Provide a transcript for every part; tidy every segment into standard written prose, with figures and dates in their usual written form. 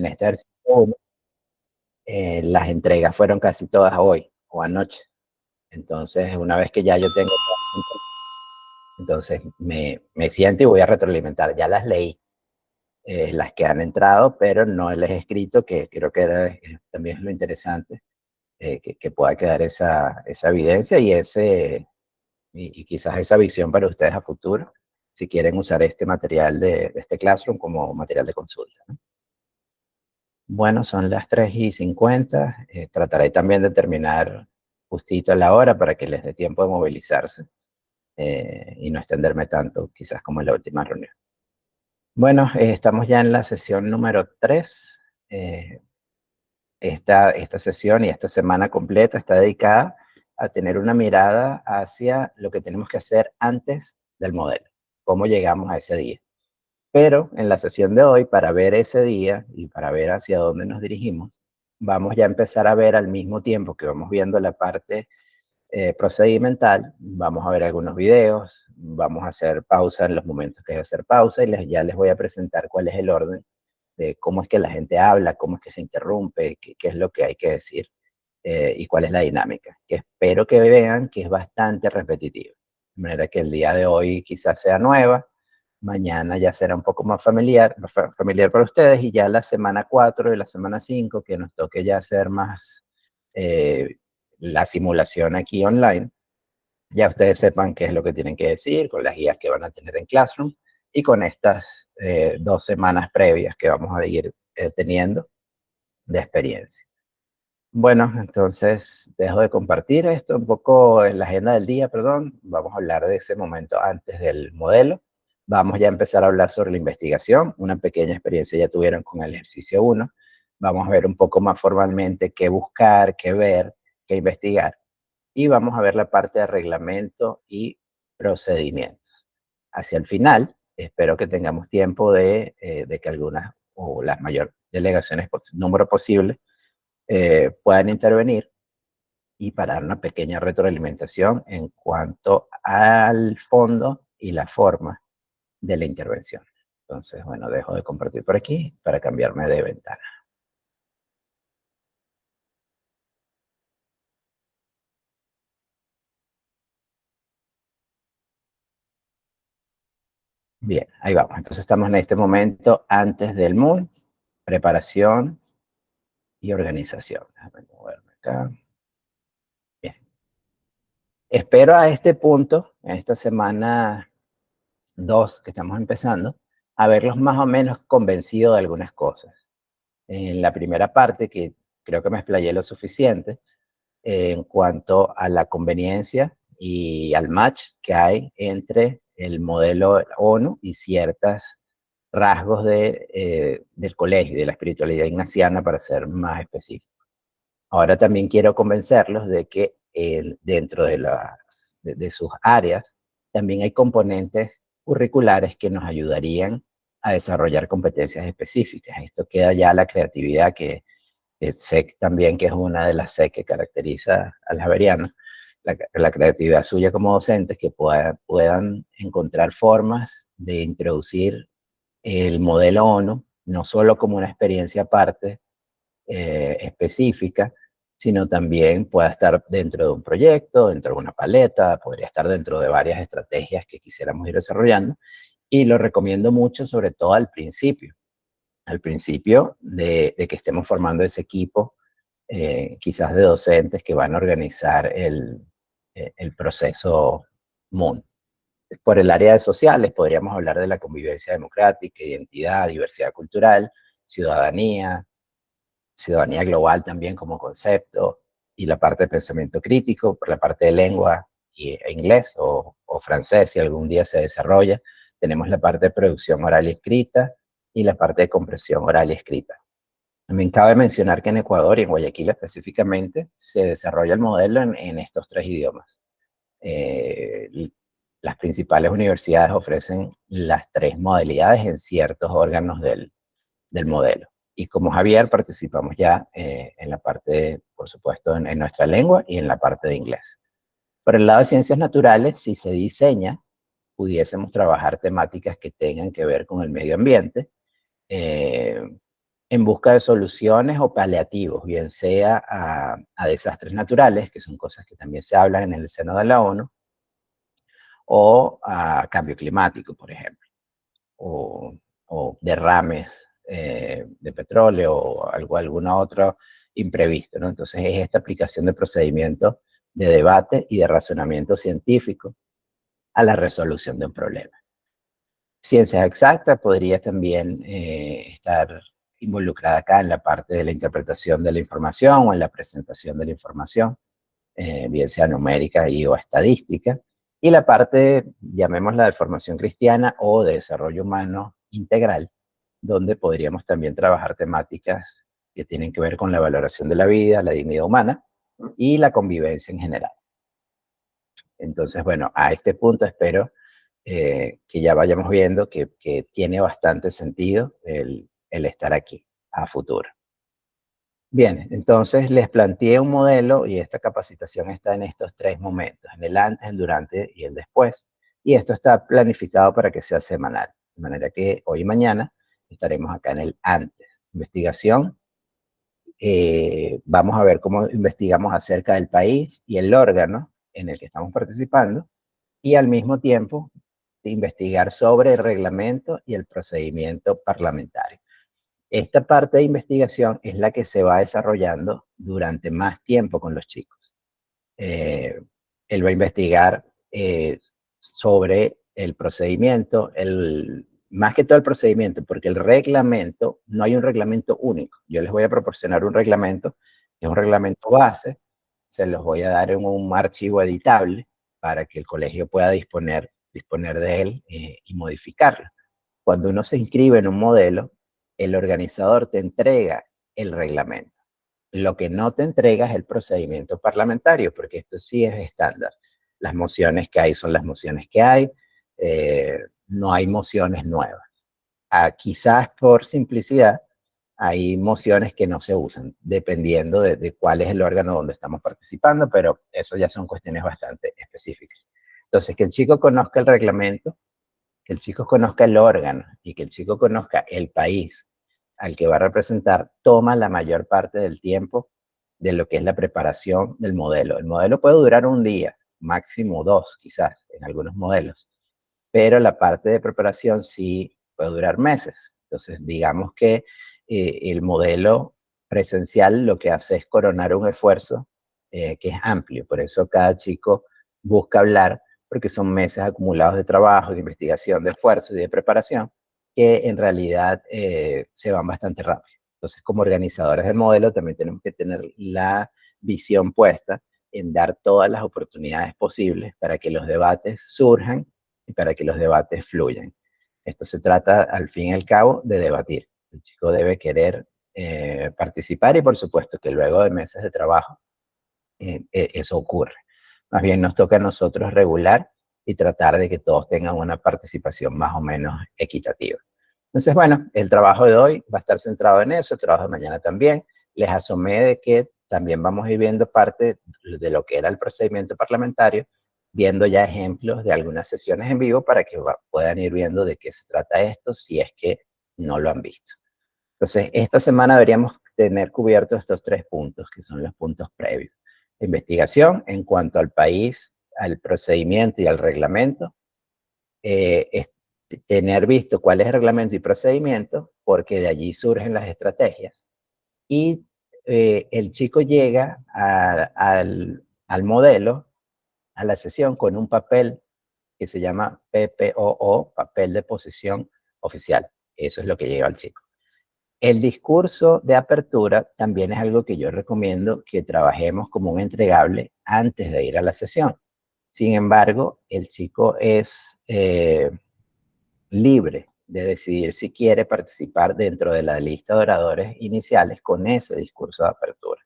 en este ejercicio 1, las entregas fueron casi todas hoy o anoche. Entonces, una vez que ya yo tengo, entonces me siento y voy a retroalimentar. Ya las leí, las que han entrado, pero no les he escrito, que creo que también es lo interesante, que pueda quedar esa evidencia y quizás esa visión para ustedes a futuro, si quieren usar este material de este Classroom como material de consulta, ¿no? Bueno, son las 3:50. Trataré también de terminar justito a la hora para que les dé tiempo de movilizarse, y no extenderme tanto, quizás como en la última reunión. Bueno, estamos ya en la sesión número 3. Eh, esta sesión y esta semana completa está dedicada a tener una mirada hacia lo que tenemos que hacer antes del modelo, cómo llegamos a ese día. Pero en la sesión de hoy, para ver ese día y para ver hacia dónde nos dirigimos, vamos ya a empezar a ver al mismo tiempo que vamos viendo la parte procedimental, vamos a ver algunos videos, vamos a hacer pausa en los momentos que hay que hacer pausa y ya les voy a presentar cuál es el orden de cómo es que la gente habla, cómo es que se interrumpe, qué es lo que hay que decir, y cuál es la dinámica, que espero que vean que es bastante repetitivo. De manera que el día de hoy quizás sea nueva, mañana ya será un poco más familiar para ustedes, y ya la semana 4 y la semana 5, que nos toque ya hacer más la simulación aquí online, ya ustedes sepan qué es lo que tienen que decir con las guías que van a tener en Classroom y con estas 2 semanas previas que vamos a ir teniendo de experiencia. Bueno, entonces dejo de compartir esto un poco en la agenda del día, perdón. Vamos a hablar de ese momento antes del modelo. Vamos ya a empezar a hablar sobre la investigación. Una pequeña experiencia ya tuvieron con el ejercicio 1. Vamos a ver un poco más formalmente qué buscar, qué ver, qué investigar. Y vamos a ver la parte de reglamento y procedimientos. Hacia el final, espero que tengamos tiempo de que algunas o las mayor delegaciones, por número posible, puedan intervenir y para dar una pequeña retroalimentación en cuanto al fondo y la forma de la intervención. Entonces, bueno, dejo de compartir por aquí para cambiarme de ventana. Bien, ahí vamos. Entonces estamos en este momento antes del MOOC, preparación y organización. Déjame moverme acá. Bien. Espero a este punto, en esta semana 2 que estamos empezando, haberlos más o menos convencido de algunas cosas. En la primera parte, que creo que me explayé lo suficiente, en cuanto a la conveniencia y al match que hay entre el modelo ONU y ciertos rasgos del colegio y de la espiritualidad ignaciana, para ser más específico. Ahora también quiero convencerlos de que dentro de sus áreas también hay componentes curriculares que nos ayudarían a desarrollar competencias específicas. Esto queda ya a la creatividad, que sé también que es una de las C que caracteriza al javeriano, la creatividad suya como docentes, que puedan encontrar formas de introducir el modelo ONU, no solo como una experiencia aparte, específica, sino también pueda estar dentro de un proyecto, dentro de una paleta, podría estar dentro de varias estrategias que quisiéramos ir desarrollando, y lo recomiendo mucho, sobre todo al principio de que estemos formando ese equipo, quizás de docentes que van a organizar el proceso MOON. Por el área de sociales podríamos hablar de la convivencia democrática, identidad, diversidad cultural, ciudadanía, ciudadanía global también como concepto, y la parte de pensamiento crítico, por la parte de lengua e inglés o francés, si algún día se desarrolla. Tenemos la parte de producción oral y escrita y la parte de compresión oral y escrita. También cabe mencionar que en Ecuador y en Guayaquil específicamente se desarrolla el modelo en estos 3 idiomas. Las principales universidades ofrecen las 3 modalidades en ciertos órganos del modelo. Y como Javier, participamos ya en la parte, por supuesto, en nuestra lengua y en la parte de inglés. Por el lado de ciencias naturales, si se diseña, pudiésemos trabajar temáticas que tengan que ver con el medio ambiente, eh, en busca de soluciones o paliativos, bien sea a desastres naturales, que son cosas que también se hablan en el seno de la ONU, o a cambio climático, por ejemplo, o, o derrames de petróleo o alguna otra imprevisto, ¿no? Entonces es esta aplicación de procedimientos de debate y de razonamiento científico a la resolución de un problema. Ciencias exactas podría también estar involucrada acá en la parte de la interpretación de la información o en la presentación de la información, bien sea numérica y o estadística, y la parte, llamémosla de formación cristiana o de desarrollo humano integral, donde podríamos también trabajar temáticas que tienen que ver con la valoración de la vida, la dignidad humana y la convivencia en general. Entonces, bueno, a este punto espero que ya vayamos viendo que tiene bastante sentido el estar aquí a futuro. Bien, entonces les planteé un modelo y esta capacitación está en estos tres momentos, en el antes, el durante y el después. Y esto está planificado para que sea semanal, de manera que hoy y mañana estaremos acá en el antes. Investigación, vamos a ver cómo investigamos acerca del país y el órgano en el que estamos participando y al mismo tiempo investigar sobre el reglamento y el procedimiento parlamentario. Esta parte de investigación es la que se va desarrollando durante más tiempo con los chicos. Él va a investigar sobre el procedimiento, más que todo el procedimiento, porque el reglamento, no hay un reglamento único. Yo les voy a proporcionar un reglamento, que es un reglamento base, se los voy a dar en un archivo editable para que el colegio pueda disponer de él y modificarlo. Cuando uno se inscribe en un modelo, el organizador te entrega el reglamento. Lo que no te entrega es el procedimiento parlamentario, porque esto sí es estándar. Las mociones que hay son las mociones que hay, no hay mociones nuevas. Quizás por simplicidad, hay mociones que no se usan, dependiendo de cuál es el órgano donde estamos participando, pero eso ya son cuestiones bastante específicas. Entonces, que el chico conozca el reglamento, que el chico conozca el órgano y que el chico conozca el país al que va a representar, toma la mayor parte del tiempo de lo que es la preparación del modelo. El modelo puede durar un día, máximo dos, quizás, en algunos modelos, pero la parte de preparación sí puede durar meses. Entonces, digamos que el modelo presencial lo que hace es coronar un esfuerzo que es amplio. Por eso cada chico busca hablar, porque son meses acumulados de trabajo, de investigación, de esfuerzo y de preparación, que en realidad se van bastante rápido. Entonces, como organizadores del modelo, también tenemos que tener la visión puesta en dar todas las oportunidades posibles para que los debates surjan y para que los debates fluyan. Esto se trata, al fin y al cabo, de debatir. El chico debe querer participar y, por supuesto, que luego de meses de trabajo, eso ocurre. Más bien nos toca a nosotros regular y tratar de que todos tengan una participación más o menos equitativa. Entonces, bueno, el trabajo de hoy va a estar centrado en eso, el trabajo de mañana también. Les asomé de que también vamos a ir viendo parte de lo que era el procedimiento parlamentario, viendo ya ejemplos de algunas sesiones en vivo para que puedan ir viendo de qué se trata esto si es que no lo han visto. Entonces, esta semana deberíamos tener cubiertos estos tres puntos, que son los puntos previos. Investigación en cuanto al país, al procedimiento y al reglamento. Tener visto cuál es el reglamento y procedimiento, porque de allí surgen las estrategias. Y el chico llega al modelo, a la sesión, con un papel que se llama PPOO, papel de posición oficial. Eso es lo que lleva al chico. El discurso de apertura también es algo que yo recomiendo que trabajemos como un entregable antes de ir a la sesión. Sin embargo, el chico es libre de decidir si quiere participar dentro de la lista de oradores iniciales con ese discurso de apertura.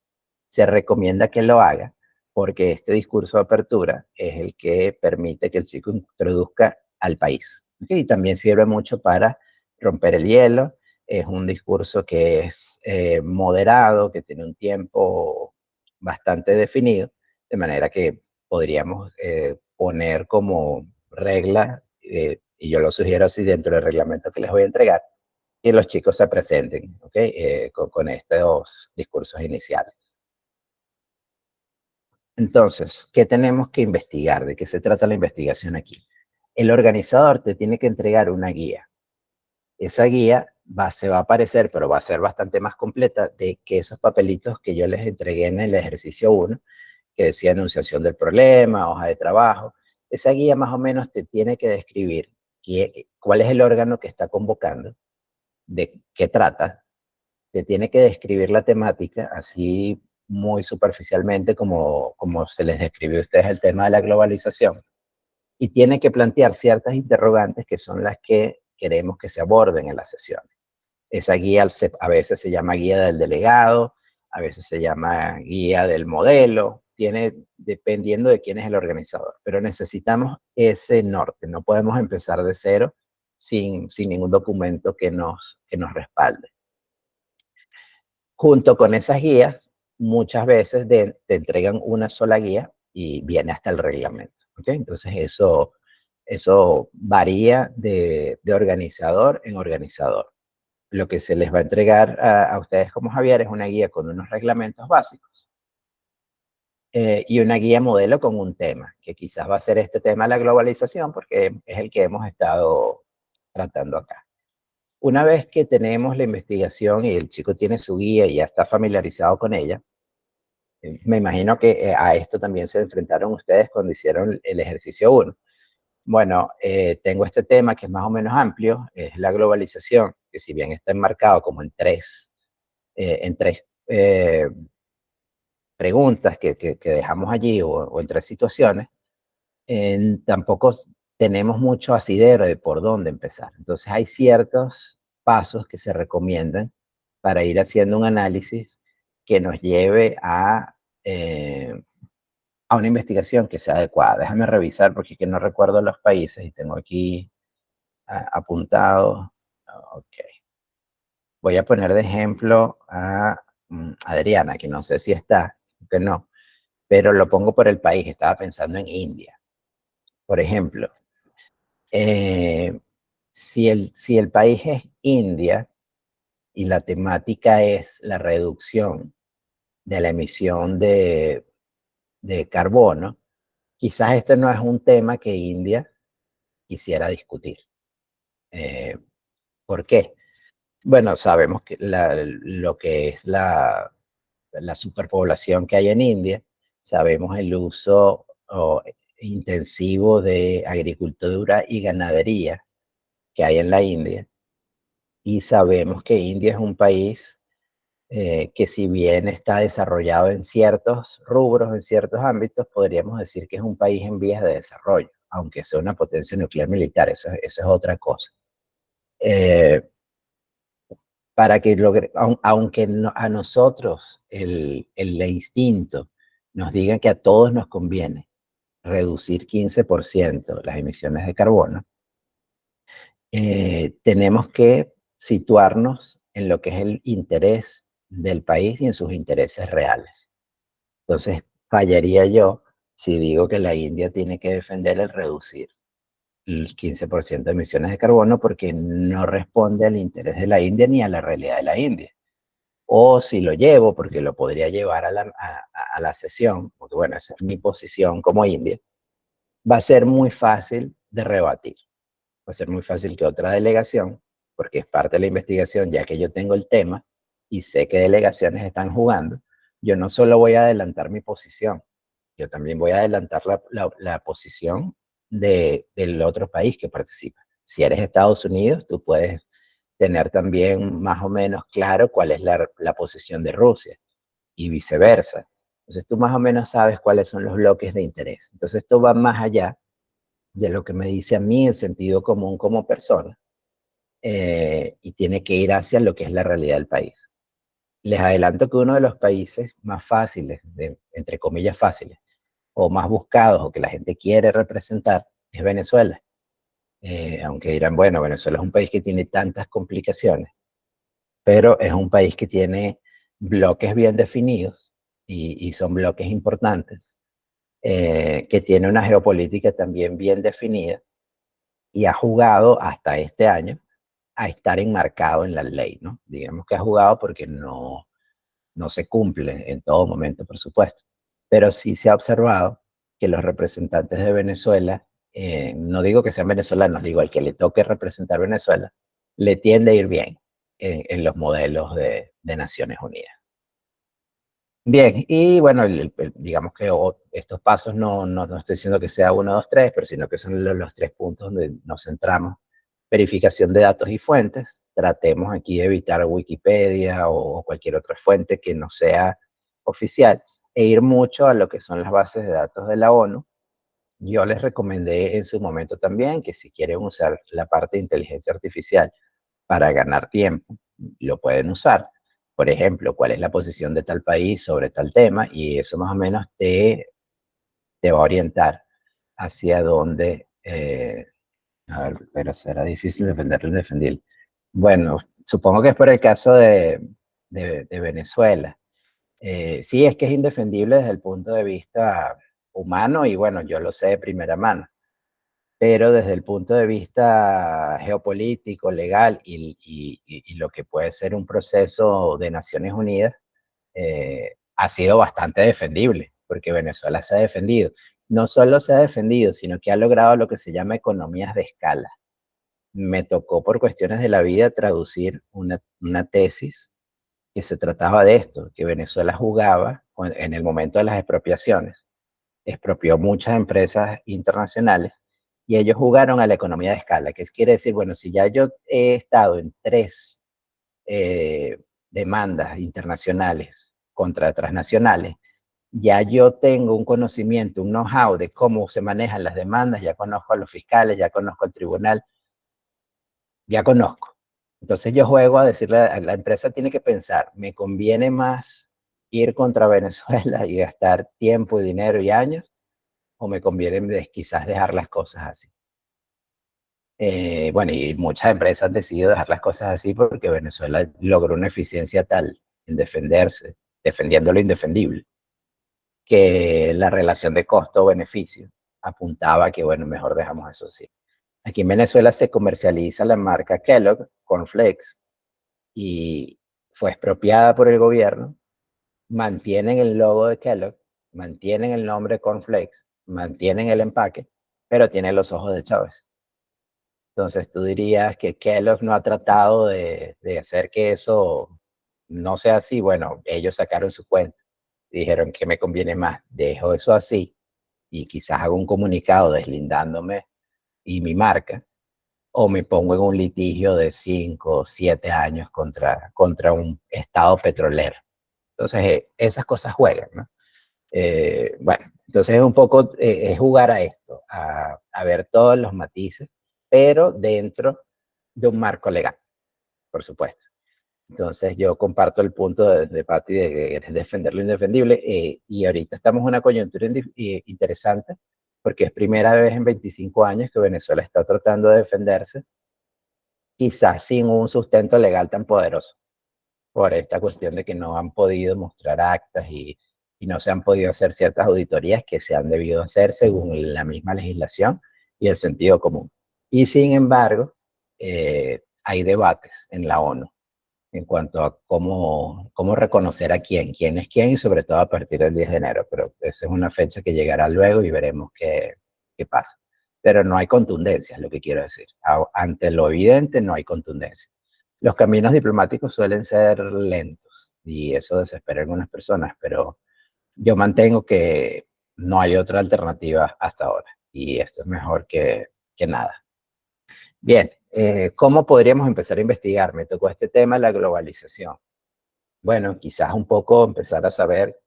Se recomienda que lo haga porque este discurso de apertura es el que permite que el chico introduzca al país. ¿Okay? Y también sirve mucho para romper el hielo. Es un discurso que es moderado, que tiene un tiempo bastante definido, de manera que podríamos poner como regla, y yo lo sugiero así dentro del reglamento que les voy a entregar, que los chicos se presenten, ¿ok? Con estos discursos iniciales. Entonces, ¿qué tenemos que investigar? ¿De qué se trata la investigación aquí? El organizador te tiene que entregar una guía. Esa guía se va a aparecer, pero va a ser bastante más completa de que esos papelitos que yo les entregué en el ejercicio 1, que decía enunciación del problema, hoja de trabajo. Esa guía más o menos te tiene que describir cuál es el órgano que está convocando, de qué trata, te tiene que describir la temática así muy superficialmente como se les describió a ustedes el tema de la globalización, y tiene que plantear ciertas interrogantes que son las que queremos que se aborden en la sesión. Esa guía a veces se llama guía del delegado, a veces se llama guía del modelo, dependiendo de quién es el organizador. Pero necesitamos ese norte, no podemos empezar de cero sin ningún documento que nos respalde. Junto con esas guías, muchas veces te entregan una sola guía y viene hasta el reglamento. ¿Okay? Entonces eso varía de organizador en organizador. Lo que se les va a entregar a ustedes como Javier es una guía con unos reglamentos básicos y una guía modelo con un tema, que quizás va a ser este tema de la globalización, porque es el que hemos estado tratando acá. Una vez que tenemos la investigación y el chico tiene su guía y ya está familiarizado con ella, me imagino que a esto también se enfrentaron ustedes cuando hicieron el ejercicio 1. Bueno, tengo este tema que es más o menos amplio, es la globalización, que si bien está enmarcado como en tres preguntas que dejamos allí o en tres situaciones, tampoco tenemos mucho asidero de por dónde empezar. Entonces hay ciertos pasos que se recomiendan para ir haciendo un análisis que nos lleve a una investigación que sea adecuada. Déjame revisar porque es que no recuerdo los países y tengo aquí apuntado. Ok. Voy a poner de ejemplo a Adriana, que no sé si está, que no, pero lo pongo por el país. Estaba pensando en India. Por ejemplo, si el país es India y la temática es la reducción de la emisión de carbono, quizás este no es un tema que India quisiera discutir. ¿Por qué? Bueno, sabemos que lo que es la superpoblación que hay en India, sabemos el uso intensivo de agricultura y ganadería que hay en la India, y sabemos que India es un país que si bien está desarrollado en ciertos rubros, en ciertos ámbitos, podríamos decir que es un país en vías de desarrollo, aunque sea una potencia nuclear militar, eso es otra cosa. Eh, para que logre, aunque a nosotros el instinto nos diga que a todos nos conviene reducir 15% las emisiones de carbono, tenemos que situarnos en lo que es el interés del país y en sus intereses reales. Entonces, fallaría yo si digo que la India tiene que defender el reducir el 15% de emisiones de carbono porque no responde al interés de la India ni a la realidad de la India. O si lo llevo, porque lo podría llevar a la sesión, porque bueno, esa es mi posición como India, va a ser muy fácil de rebatir. Va a ser muy fácil que otra delegación, porque es parte de la investigación, ya que yo tengo el tema y sé qué delegaciones están jugando, yo no solo voy a adelantar mi posición, yo también voy a adelantar la posición del otro país que participa. Si eres Estados Unidos, tú puedes tener también más o menos claro cuál es la posición de Rusia y viceversa. Entonces tú más o menos sabes cuáles son los bloques de interés. Entonces esto va más allá de lo que me dice a mí el sentido común como persona y tiene que ir hacia lo que es la realidad del país. Les adelanto que uno de los países más fáciles, entre comillas fáciles, o más buscados o que la gente quiere representar es Venezuela. Aunque dirán, bueno, Venezuela es un país que tiene tantas complicaciones, pero es un país que tiene bloques bien definidos y son bloques importantes, que tiene una geopolítica también bien definida y ha jugado hasta este año a estar enmarcado en la ley, ¿no? Digamos que ha jugado porque no se cumple en todo momento, por supuesto. Pero sí se ha observado que los representantes de Venezuela, no digo que sean venezolanos, digo al que le toque representar Venezuela, le tiende a ir bien en los modelos de Naciones Unidas. Bien, y bueno, digamos que estos pasos no estoy diciendo que sea uno, dos, tres, pero sino que son los tres puntos donde nos centramos. Verificación de datos y fuentes. Tratemos aquí de evitar Wikipedia o cualquier otra fuente que no sea oficial e ir mucho a lo que son las bases de datos de la ONU. Yo les recomendé en su momento también que si quieren usar la parte de inteligencia artificial para ganar tiempo, lo pueden usar. Por ejemplo, cuál es la posición de tal país sobre tal tema, y eso más o menos te va a orientar hacia dónde, a ver, pero será difícil defender lo indefendible. Bueno, supongo que es por el caso de Venezuela. Sí, es que es indefendible desde el punto de vista humano y bueno, yo lo sé de primera mano, pero desde el punto de vista geopolítico, legal y lo que puede ser un proceso de Naciones Unidas, ha sido bastante defendible, porque Venezuela se ha defendido. No solo se ha defendido, sino que ha logrado lo que se llama economías de escala. Me tocó por cuestiones de la vida traducir una tesis que se trataba de esto, que Venezuela jugaba en el momento de las expropiaciones, expropió muchas empresas internacionales y ellos jugaron a la economía de escala, que quiere decir, bueno, si ya yo he estado en tres demandas internacionales contra transnacionales, ya yo tengo un conocimiento, un know-how de cómo se manejan las demandas, ya conozco a los fiscales, ya conozco al tribunal, ya conozco. Entonces yo juego a decirle a la empresa tiene que pensar, ¿me conviene más ir contra Venezuela y gastar tiempo y dinero y años? ¿O me conviene quizás dejar las cosas así? Bueno, y muchas empresas han decidido dejar las cosas así porque Venezuela logró una eficiencia tal en defenderse, defendiendo lo indefendible, que la relación de costo-beneficio apuntaba a que, bueno, mejor dejamos eso así. Aquí en Venezuela se comercializa la marca Kellogg, Cornflakes, y fue expropiada por el gobierno, mantienen el logo de Kellogg, mantienen el nombre Cornflakes, mantienen el empaque, pero tienen los ojos de Chávez. Entonces tú dirías que Kellogg no ha tratado de hacer que eso no sea así. Bueno, ellos sacaron su cuenta, dijeron que me conviene más, dejo eso así y quizás hago un comunicado deslindándome y mi marca, o me pongo en un litigio de 5 o 7 años contra un estado petrolero. Entonces, esas cosas juegan, ¿no? Bueno, entonces es un poco es jugar a esto, a ver todos los matices, pero dentro de un marco legal, por supuesto. Entonces yo comparto el punto de Patti de que es defender lo indefendible y ahorita estamos en una coyuntura interesante porque es primera vez en 25 años que Venezuela está tratando de defenderse, quizás sin un sustento legal tan poderoso por esta cuestión de que no han podido mostrar actas y no se han podido hacer ciertas auditorías que se han debido hacer según la misma legislación y el sentido común. Y sin embargo, hay debates en la ONU en cuanto a cómo reconocer a quién es quién y sobre todo a partir del 10 de enero, pero esa es una fecha que llegará luego y veremos qué pasa. Pero no hay contundencia, es lo que quiero decir. Ante lo evidente no hay contundencia. Los caminos diplomáticos suelen ser lentos y eso desespera a algunas personas, pero yo mantengo que no hay otra alternativa hasta ahora y esto es mejor que nada. Bien, ¿cómo podríamos empezar a investigar? Me tocó este tema, la globalización. Bueno, quizás un poco empezar a saber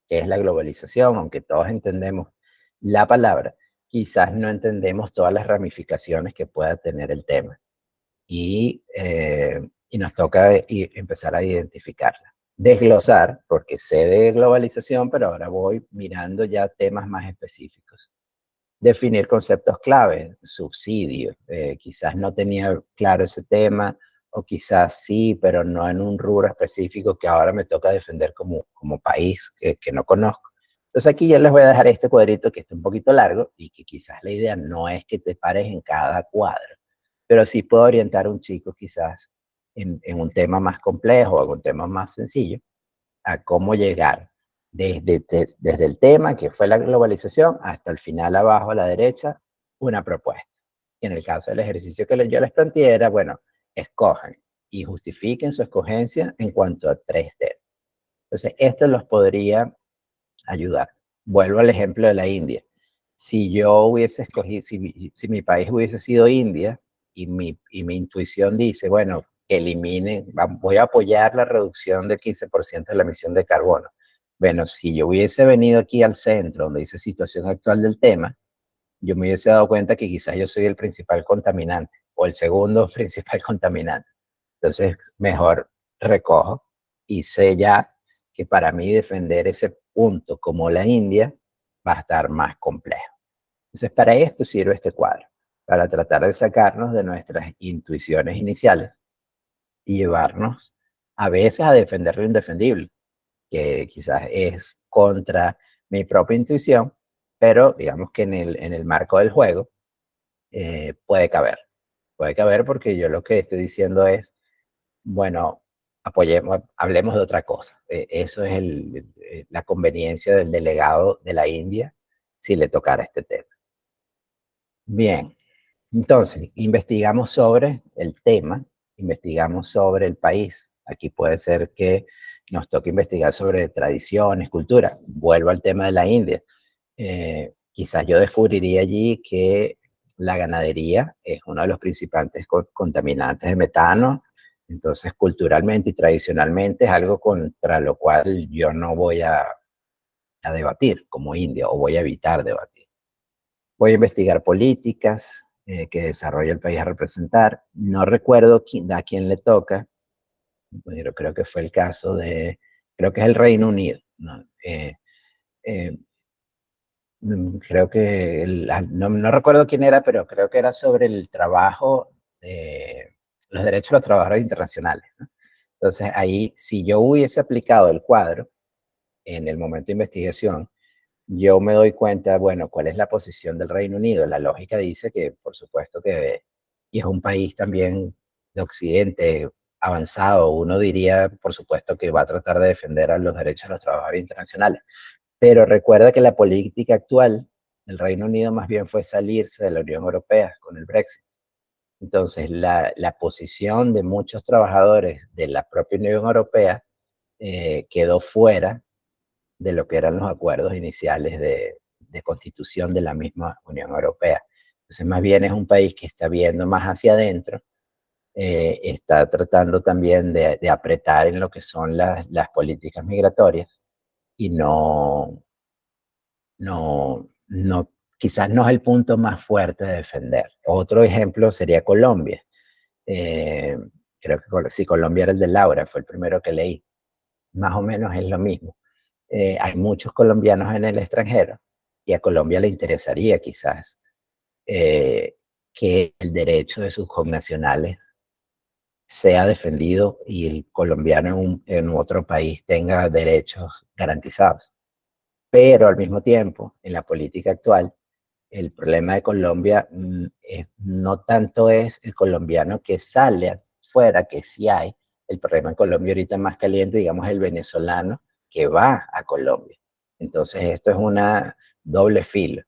qué es la globalización, aunque todos entendemos la palabra, quizás no entendemos todas las ramificaciones que pueda tener el tema y nos toca empezar a identificarla. Desglosar, porque sé de globalización, pero ahora voy mirando ya temas más específicos. Definir conceptos clave, subsidios, quizás no tenía claro ese tema, o quizás sí, pero no en un rubro específico que ahora me toca defender como país que no conozco. Entonces aquí yo les voy a dejar este cuadrito que está un poquito largo y que quizás la idea no es que te pares en cada cuadro, pero sí puedo orientar a un chico quizás en un tema más complejo o en un tema más sencillo a cómo llegar desde el tema que fue la globalización hasta el final abajo a la derecha, una propuesta. Y en el caso del ejercicio que yo les planteé era, bueno, escojan y justifiquen su escogencia en cuanto a 3 temas. Entonces, esto los podría ayudar. Vuelvo al ejemplo de la India. Si yo hubiese escogido, si mi país hubiese sido India y mi intuición dice, bueno, eliminen, voy a apoyar la reducción del 15% de la emisión de carbono. Bueno, si yo hubiese venido aquí al centro, donde dice situación actual del tema, yo me hubiese dado cuenta que quizás yo soy el principal contaminante o el segundo principal contaminante. Entonces, mejor recojo y sé ya que para mí defender ese punto como la India va a estar más complejo. Entonces, para esto sirve este cuadro, para tratar de sacarnos de nuestras intuiciones iniciales y llevarnos a veces a defender lo indefendible, que quizás es contra mi propia intuición, pero digamos que en el marco del juego puede caber. Puede caber porque yo lo que estoy diciendo es, bueno, apoyemos, hablemos de otra cosa. Eso es la conveniencia del delegado de la India si le tocara este tema. Bien, entonces, investigamos sobre el tema, investigamos sobre el país. Aquí puede ser que nos toque investigar sobre tradiciones, cultura. Vuelvo al tema de la India. Quizás yo descubriría allí que la ganadería es uno de los principales contaminantes de metano. Entonces, culturalmente y tradicionalmente es algo contra lo cual yo no voy a debatir como India o voy a evitar debatir. Voy a investigar políticas que desarrolla el país a representar. No recuerdo a quién le toca, pero creo que fue el caso creo que es el Reino Unido, ¿no? Eh, Creo que, no recuerdo quién era, pero creo que era sobre el trabajo, los derechos de los trabajadores internacionales, ¿no? Entonces ahí, si yo hubiese aplicado el cuadro en el momento de investigación, yo me doy cuenta, bueno, cuál es la posición del Reino Unido. La lógica dice que, por supuesto que, y es un país también de Occidente avanzado, uno diría, por supuesto, que va a tratar de defender a los derechos de los trabajadores internacionales. Pero recuerda que la política actual del Reino Unido más bien fue salirse de la Unión Europea con el Brexit. Entonces, la posición de muchos trabajadores de la propia Unión Europea quedó fuera de lo que eran los acuerdos iniciales de constitución de la misma Unión Europea. Entonces, más bien es un país que está viendo más hacia adentro, está tratando también de apretar en lo que son las políticas migratorias y quizás no es el punto más fuerte de defender. Otro ejemplo sería Colombia. Eh, Creo que sí, Colombia era el de Laura, fue el primero que leí. Más o menos es lo mismo. Hay muchos colombianos en el extranjero y a Colombia le interesaría quizás que el derecho de sus connacionales sea defendido y el colombiano en otro país tenga derechos garantizados. Pero al mismo tiempo, en la política actual, el problema de Colombia no tanto es el colombiano que sale afuera, que sí hay. El problema en Colombia ahorita más caliente, digamos, el venezolano que va a Colombia. Entonces, esto es una doble filo.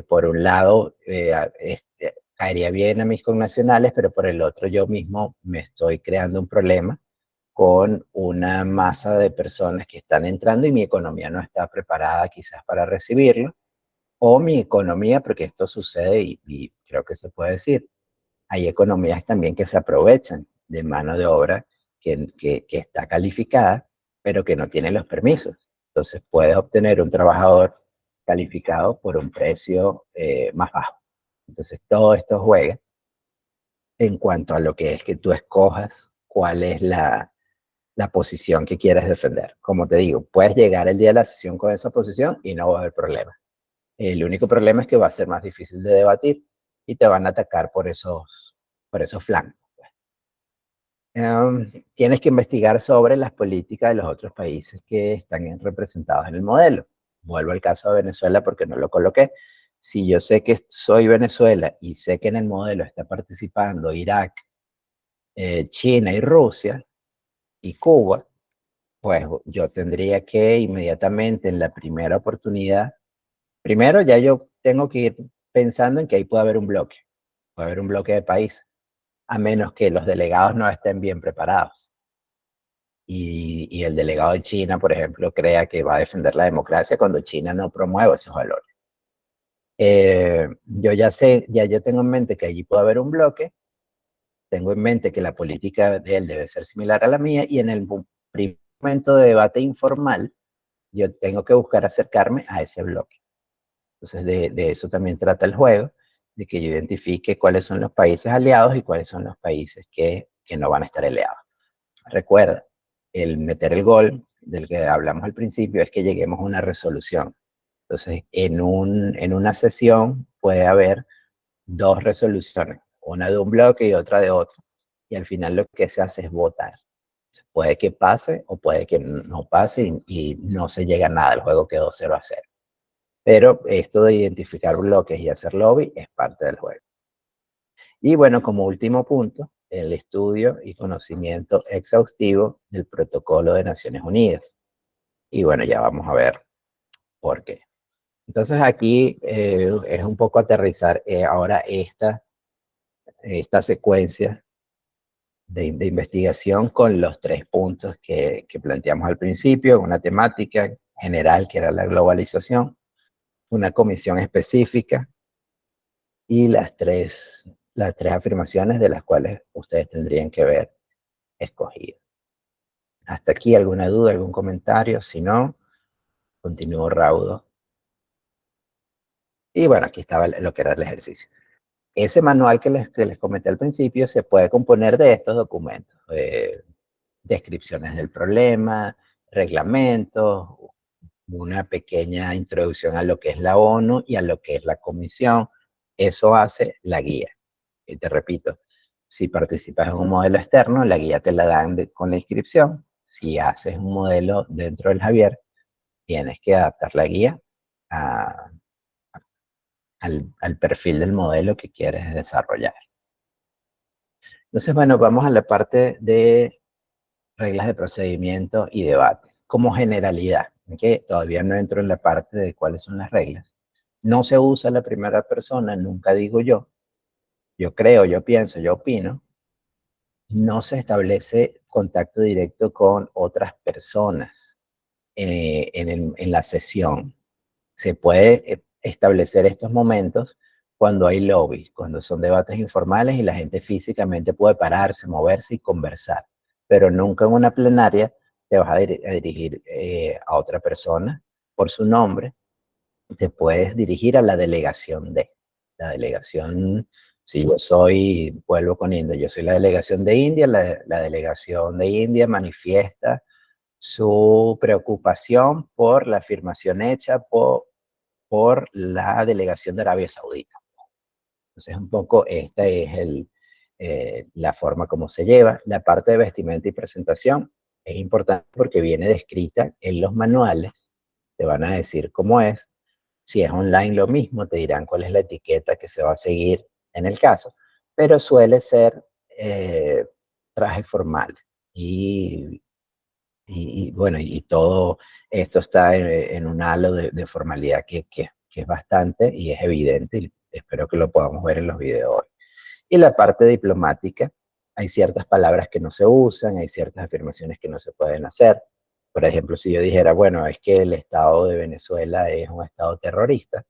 Por un lado, caería bien a mis connacionales, pero por el otro yo mismo me estoy creando un problema con una masa de personas que están entrando y mi economía no está preparada quizás para recibirlo, o mi economía, porque esto sucede y creo que se puede decir, hay economías también que se aprovechan de mano de obra que está calificada, pero que no tiene los permisos. Entonces puedes obtener un trabajador calificado por un precio más bajo. Entonces todo esto juega en cuanto a lo que es que tú escojas cuál es la posición que quieres defender. Como te digo, puedes llegar el día de la sesión con esa posición y no va a haber problema. El único problema es que va a ser más difícil de debatir y te van a atacar por esos flancos. Tienes que investigar sobre las políticas de los otros países que están representados en el modelo. Vuelvo al caso de Venezuela porque no lo coloqué, Si yo sé que soy Venezuela y sé que en el modelo está participando Irak, China y Rusia y Cuba, pues yo tendría que inmediatamente en la primera oportunidad, primero ya yo tengo que ir pensando en que ahí puede haber un bloque de país, a menos que los delegados no estén bien preparados. Y el delegado de China, por ejemplo, crea que va a defender la democracia cuando China no promueve esos valores. Yo ya sé, ya yo tengo en mente que allí puede haber un bloque, tengo en mente que la política de él debe ser similar a la mía y en el primer momento de debate informal, yo tengo que buscar acercarme a ese bloque. Entonces, de eso también trata el juego, de que yo identifique cuáles son los países aliados y cuáles son los países que no van a estar aliados. Recuerda, el meter el gol del que hablamos al principio es que lleguemos a una resolución. Entonces, en una sesión puede haber dos resoluciones, una de un bloque y otra de otro. Y al final lo que se hace es votar. Puede que pase o puede que no pase y no se llega a nada, el juego quedó 0-0. Pero esto de identificar bloques y hacer lobby es parte del juego. Y bueno, como último punto, el estudio y conocimiento exhaustivo del Protocolo de Naciones Unidas. Y bueno, ya vamos a ver por qué. Entonces aquí es un poco aterrizar ahora esta secuencia de investigación con los tres puntos que planteamos al principio, una temática general que era la globalización, una comisión específica y las tres afirmaciones de las cuales ustedes tendrían que ver escogido. Hasta aquí, ¿alguna duda, algún comentario? Si no, continúo raudo. Y bueno, aquí estaba lo que era el ejercicio. Ese manual que les comenté al principio se puede componer de estos documentos. Descripciones del problema, reglamentos, una pequeña introducción a lo que es la ONU y a lo que es la Comisión. Eso hace la guía. Y te repito, si participas en un modelo externo, la guía te la dan con la inscripción. Si haces un modelo dentro del Javier, tienes que adaptar la guía a, al perfil del modelo que quieres desarrollar. Entonces, bueno, vamos a la parte de reglas de procedimiento y debate. Como generalidad, que todavía no entro en la parte de cuáles son las reglas. No se usa la primera persona, nunca digo yo creo, yo pienso, yo opino. No se establece contacto directo con otras personas en la sesión. Se puede establecer estos momentos cuando hay lobby, cuando son debates informales y la gente físicamente puede pararse, moverse y conversar, pero nunca en una plenaria te vas a dirigir a otra persona por su nombre, te puedes dirigir a la delegación de. La delegación, si yo soy, vuelvo con India, yo soy la delegación de India, la delegación de India manifiesta su preocupación por la afirmación hecha por la delegación de Arabia Saudita. Entonces, un poco esta es la forma como se lleva. La parte de vestimenta y presentación es importante porque viene descrita en los manuales, te van a decir cómo es. Si es online lo mismo, te dirán cuál es la etiqueta que se va a seguir en el caso, pero suele ser traje formal. Y, bueno, y todo esto está en un halo de formalidad que es bastante y es evidente, y espero que lo podamos ver en los videos hoy. Y la parte diplomática, hay ciertas palabras que no se usan, hay ciertas afirmaciones que no se pueden hacer. Por ejemplo, si yo dijera, bueno, es que el Estado de Venezuela es un Estado terrorista,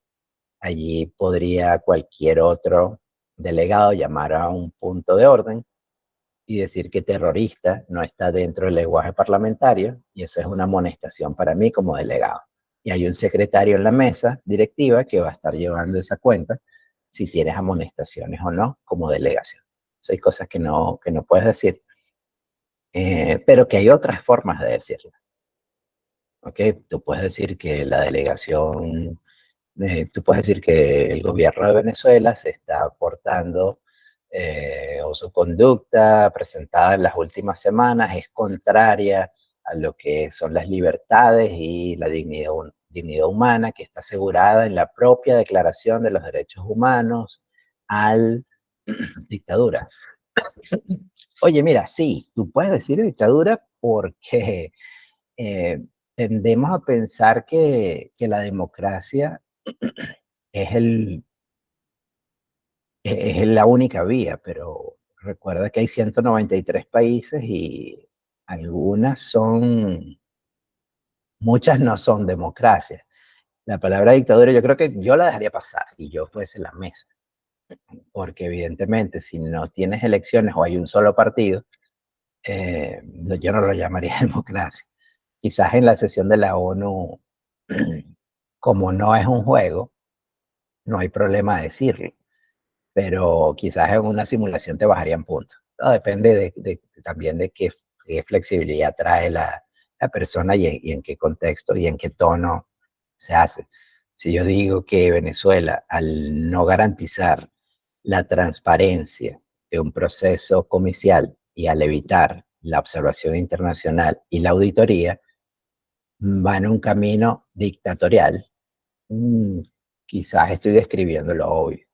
allí podría cualquier otro delegado llamar a un punto de orden y decir que terrorista no está dentro del lenguaje parlamentario, y eso es una amonestación para mí como delegado. Y hay un secretario en la mesa directiva que va a estar llevando esa cuenta si tienes amonestaciones o no como delegación. Hay cosas que no puedes decir, pero que hay otras formas de decirlo. ¿Ok? Tú puedes decir que la delegación, tú puedes decir que el gobierno de Venezuela se está portando o su conducta presentada en las últimas semanas es contraria a lo que son las libertades y la dignidad dignidad humana que está asegurada en la propia Declaración de los Derechos Humanos al dictadura. Oye, mira, sí, tú puedes decir dictadura porque tendemos a pensar que la democracia es, es la única vía, pero recuerda que hay 193 países y algunas son, muchas no son democracias. La palabra dictadura yo creo que yo la dejaría pasar si yo fuese la mesa, porque evidentemente si no tienes elecciones o hay un solo partido, yo no lo llamaría democracia. Quizás en la sesión de la ONU, como no es un juego, no hay problema de decirlo, pero quizás en una simulación te bajarían puntos. No, depende también de qué flexibilidad trae la persona y en qué contexto y en qué tono se hace. Si yo digo que Venezuela, al no garantizar la transparencia de un proceso comercial y al evitar la observación internacional y la auditoría, va en un camino dictatorial, mm, quizás estoy describiendo lo obvio.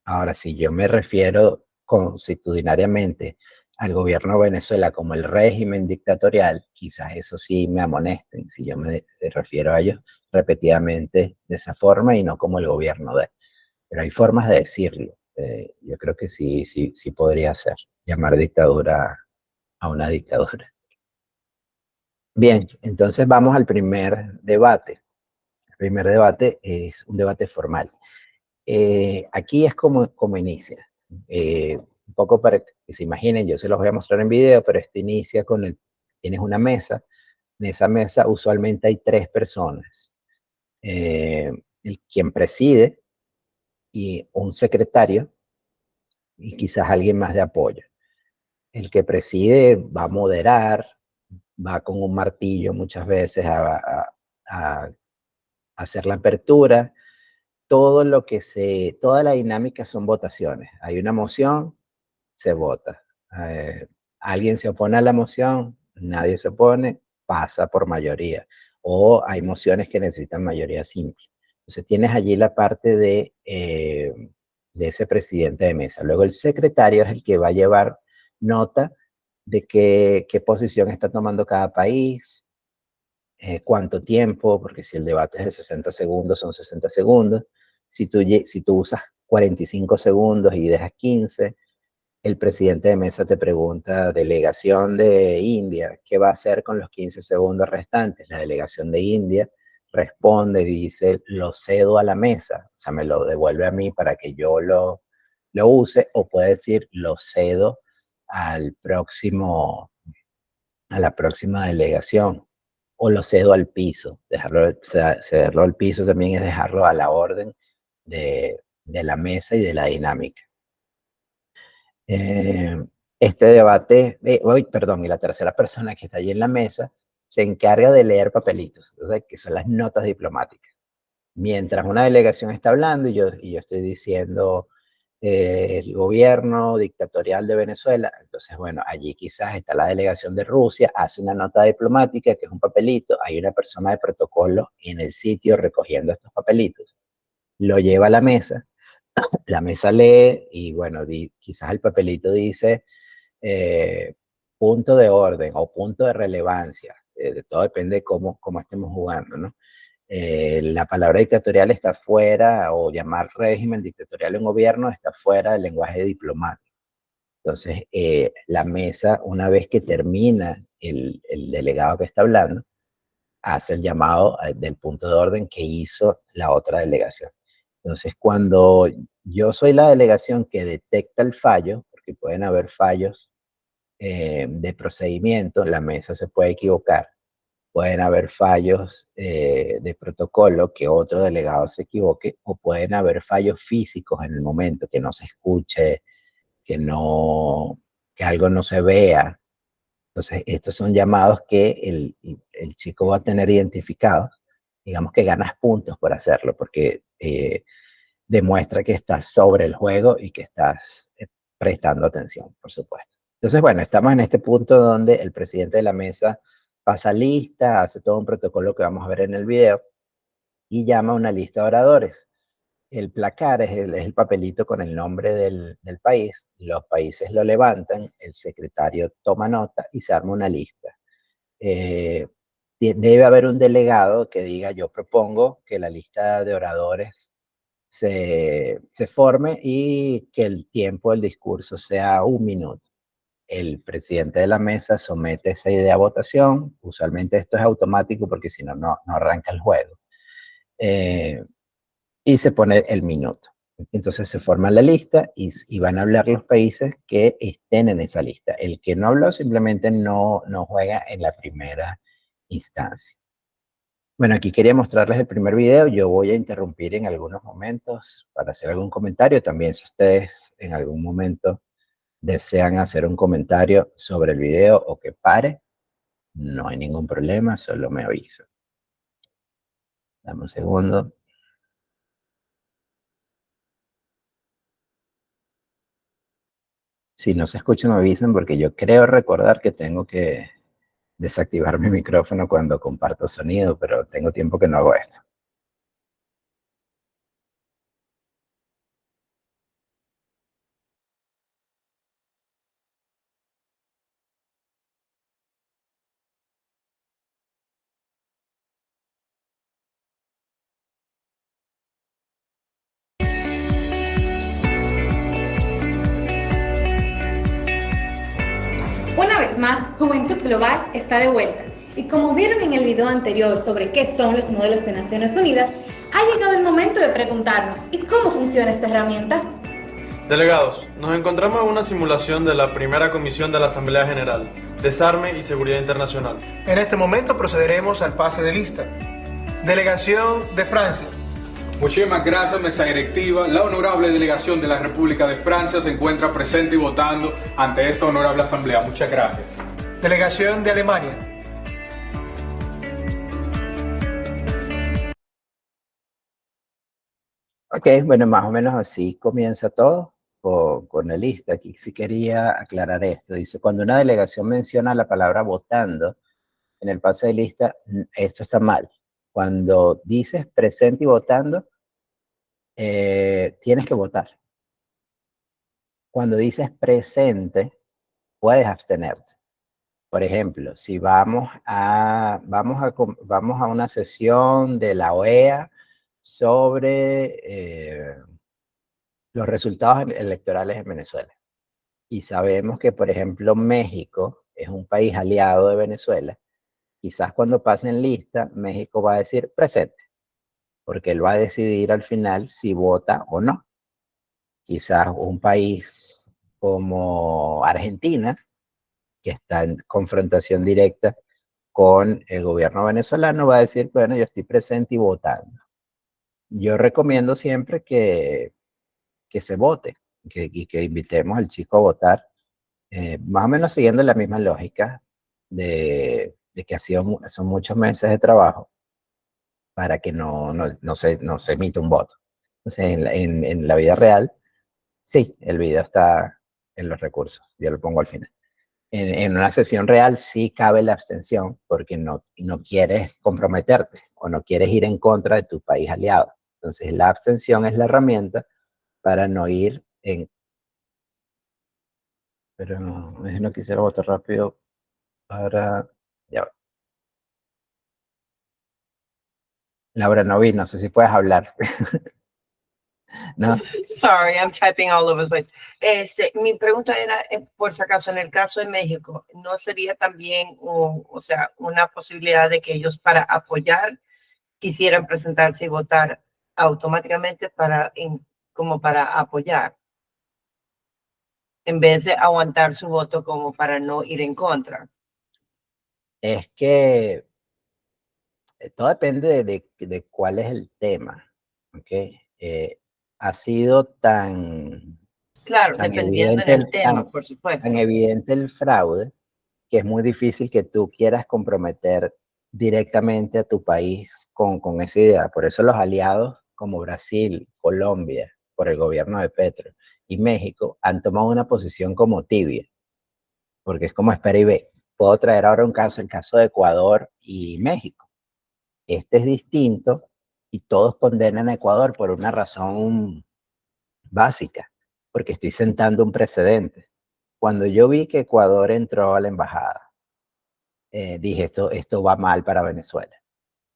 Ahora, si yo me refiero constitucionalmente al gobierno de Venezuela como el régimen dictatorial, quizás eso sí me amonesten, si yo me refiero a ellos repetidamente de esa forma y no como el gobierno de. Pero hay formas de decirlo. Yo creo que sí, sí, sí podría ser, llamar dictadura a una dictadura. Bien, entonces vamos al primer debate. El primer debate es un debate formal. Aquí es como inicia. Un poco para que se imaginen, yo se los voy a mostrar en video, pero esto inicia tienes una mesa. En esa mesa usualmente hay tres personas. Quien preside y un secretario y quizás alguien más de apoyo. El que preside va a moderar, va con un martillo muchas veces a hacer la apertura. Toda la dinámica son votaciones. Hay una moción, se vota. Alguien se opone a la moción, nadie se opone, pasa por mayoría. O hay mociones que necesitan mayoría simple. Entonces tienes allí la parte de ese presidente de mesa. Luego el secretario es el que va a llevar nota de qué posición está tomando cada país, cuánto tiempo, porque si el debate es de 60 segundos, son 60 segundos. Si tú usas 45 segundos y dejas 15, el presidente de mesa te pregunta, delegación de India, ¿qué va a hacer con los 15 segundos restantes? La delegación de India responde y dice, lo cedo a la mesa, o sea, me lo devuelve a mí para que yo lo use, o puede decir, lo cedo al próximo, a la próxima delegación, o lo cedo al piso. Cederlo al piso también es dejarlo a la orden de la mesa y de la dinámica. Este debate, perdón, y la tercera persona que está allí en la mesa se encarga de leer papelitos, o sea, que son las notas diplomáticas. Mientras una delegación está hablando y yo estoy diciendo el gobierno dictatorial de Venezuela, entonces, bueno, allí quizás está la delegación de Rusia, hace una nota diplomática que es un papelito, hay una persona de protocolo en el sitio recogiendo estos papelitos, lo lleva a la mesa lee y, bueno, quizás el papelito dice eh, punto de orden o punto de relevancia, de todo depende de cómo estemos jugando, ¿no? La palabra dictatorial está fuera, o llamar régimen dictatorial en gobierno está fuera del lenguaje diplomático. Entonces, la mesa, una vez que termina el delegado que está hablando, hace el llamado del punto de orden que hizo la otra delegación. Entonces, cuando yo soy la delegación que detecta el fallo, porque pueden haber fallos de procedimiento, la mesa se puede equivocar, pueden haber fallos de protocolo, que otro delegado se equivoque, o pueden haber fallos físicos en el momento, que no se escuche, que no, que algo no se vea. Entonces, estos son llamados que el chico va a tener identificados. Digamos que ganas puntos por hacerlo, porque demuestra que estás sobre el juego y que estás prestando atención, por supuesto. Entonces, bueno, estamos en este punto donde el presidente de la mesa pasa lista, hace todo un protocolo que vamos a ver en el video, y llama a una lista de oradores. El placar es el papelito con el nombre del país, los países lo levantan, el secretario toma nota y se arma una lista. Eh, Debe haber un delegado que diga, yo propongo que la lista de oradores se forme y que el tiempo del discurso sea 1 minuto. El presidente de la mesa somete esa idea a votación, usualmente esto es automático porque si no, no arranca el juego. Y se pone el minuto. Entonces se forma la lista y van a hablar los países que estén en esa lista. El que no habló simplemente no juega en la primera instancia. Bueno, aquí quería mostrarles el primer video. Yo voy a interrumpir en algunos momentos para hacer algún comentario. También si ustedes en algún momento desean hacer un comentario sobre el video o que pare, no hay ningún problema, solo me avisan. Dame un segundo. Si no se escucha, me avisan porque yo creo recordar que tengo que desactivar mi micrófono cuando comparto sonido, pero tengo tiempo que no hago esto. Una vez más, Juventud Global está de vuelta. Y como vieron en el video anterior sobre qué son los modelos de Naciones Unidas, ha llegado el momento de preguntarnos, ¿y cómo funciona esta herramienta? Delegados, nos encontramos en una simulación de la primera comisión de la Asamblea General, Desarme y Seguridad Internacional. En este momento procederemos al pase de lista. Delegación de Francia. Muchísimas gracias, mesa directiva. La honorable delegación de la República de Francia se encuentra presente y votando ante esta honorable asamblea. Muchas gracias. Delegación de Alemania. Ok, bueno, más o menos así comienza todo con la lista. Aquí sí quería aclarar esto. Dice, cuando una delegación menciona la palabra votando en el pase de lista, esto está mal. Cuando dices presente y votando, tienes que votar. Cuando dices presente, puedes abstenerte. Por ejemplo, si vamos a una sesión de la OEA sobre los resultados electorales en Venezuela. Y sabemos que, por ejemplo, México es un país aliado de Venezuela. Quizás cuando pasen lista, México va a decir presente, porque él va a decidir al final si vota o no. Quizás un país como Argentina, que está en confrontación directa con el gobierno venezolano, va a decir, bueno, yo estoy presente y votando. Yo recomiendo siempre que se vote y que invitemos al chico a votar, más o menos siguiendo la misma lógica de que son muchos meses de trabajo para que no se emita un voto. Entonces, en la vida real, sí, el video está en los recursos, yo lo pongo al final. En una sesión real sí cabe la abstención porque no quieres comprometerte o no quieres ir en contra de tu país aliado. Entonces la abstención es la herramienta para no ir en... Pero no quisiera votar rápido para... Ya va. Laura, no sé si puedes hablar. ¿No? Sorry, I'm typing all over the place. Mi pregunta era, por si acaso, en el caso de México, ¿no sería también, o sea, una posibilidad de que ellos para apoyar quisieran presentarse y votar automáticamente como para apoyar, en vez de aguantar su voto como para no ir en contra? Es que todo depende de cuál es el tema, ¿ok? Ha sido Claro, tan dependiendo evidente del tema, por supuesto. tan evidente el fraude que es muy difícil que tú quieras comprometer directamente a tu país con esa idea. Por eso los aliados como Brasil, Colombia, por el gobierno de Petro, y México han tomado una posición como tibia, porque es como espera y ve. Puedo traer ahora el caso de Ecuador y México. Este es distinto y todos condenan a Ecuador por una razón básica, porque estoy sentando un precedente. Cuando yo vi que Ecuador entró a la embajada, dije, esto va mal para Venezuela.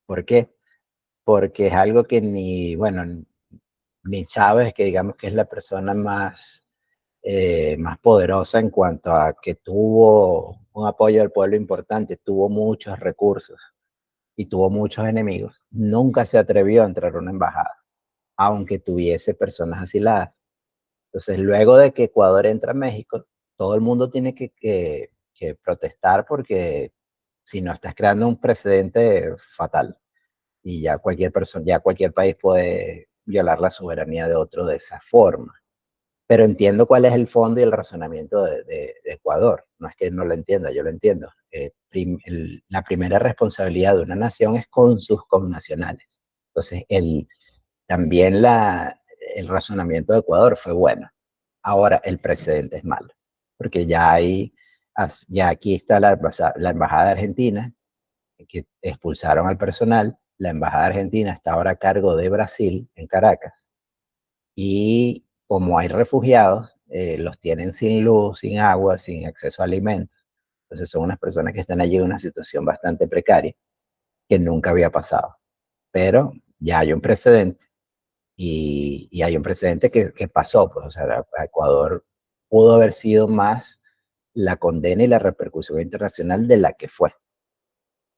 ¿Por qué? Porque es algo que bueno, ni Chávez, que digamos que es la persona más poderosa en cuanto a que tuvo un apoyo del pueblo importante, tuvo muchos recursos y tuvo muchos enemigos, nunca se atrevió a entrar a una embajada, aunque tuviese personas asiladas. Entonces, luego de que Ecuador entra a México, todo el mundo tiene que protestar, porque si no estás creando un precedente fatal, y ya cualquier persona, ya cualquier país puede violar la soberanía de otro de esa forma. Pero entiendo cuál es el fondo y el razonamiento de Ecuador. No es que no lo entienda, yo lo entiendo. La primera responsabilidad de una nación es con sus connacionales. Entonces, también el razonamiento de Ecuador fue bueno. Ahora, el precedente es malo, porque ya aquí está la embajada de Argentina, que expulsaron al personal. La embajada de Argentina está ahora a cargo de Brasil, en Caracas, y como hay refugiados, los tienen sin luz, sin agua, sin acceso a alimentos. Entonces son unas personas que están allí en una situación bastante precaria, que nunca había pasado. Pero ya hay un precedente, y hay un precedente que pasó, pues, o sea, a Ecuador pudo haber sido más la condena y la repercusión internacional de la que fue.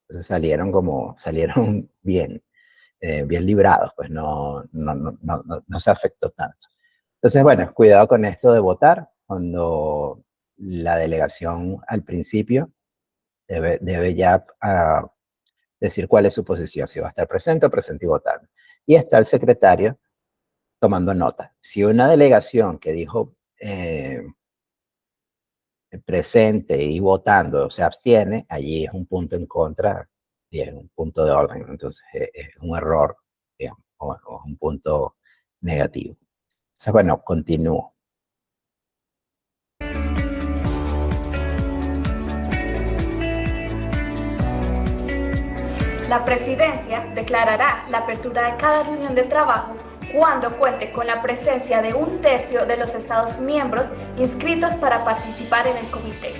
Entonces salieron bien librados, pues no se afectó tanto. Entonces, bueno, cuidado con esto de votar. Cuando la delegación al principio debe ya decir cuál es su posición, si va a estar presente o presente y votando. Y está el secretario tomando nota. Si una delegación que dijo presente y votando se abstiene, allí es un punto en contra y es un punto de orden. Entonces es un error, digamos, o un punto negativo. Entonces, bueno, continúo. La presidencia declarará la apertura de cada reunión de trabajo cuando cuente con la presencia de 1/3 de los Estados miembros inscritos para participar en el comité.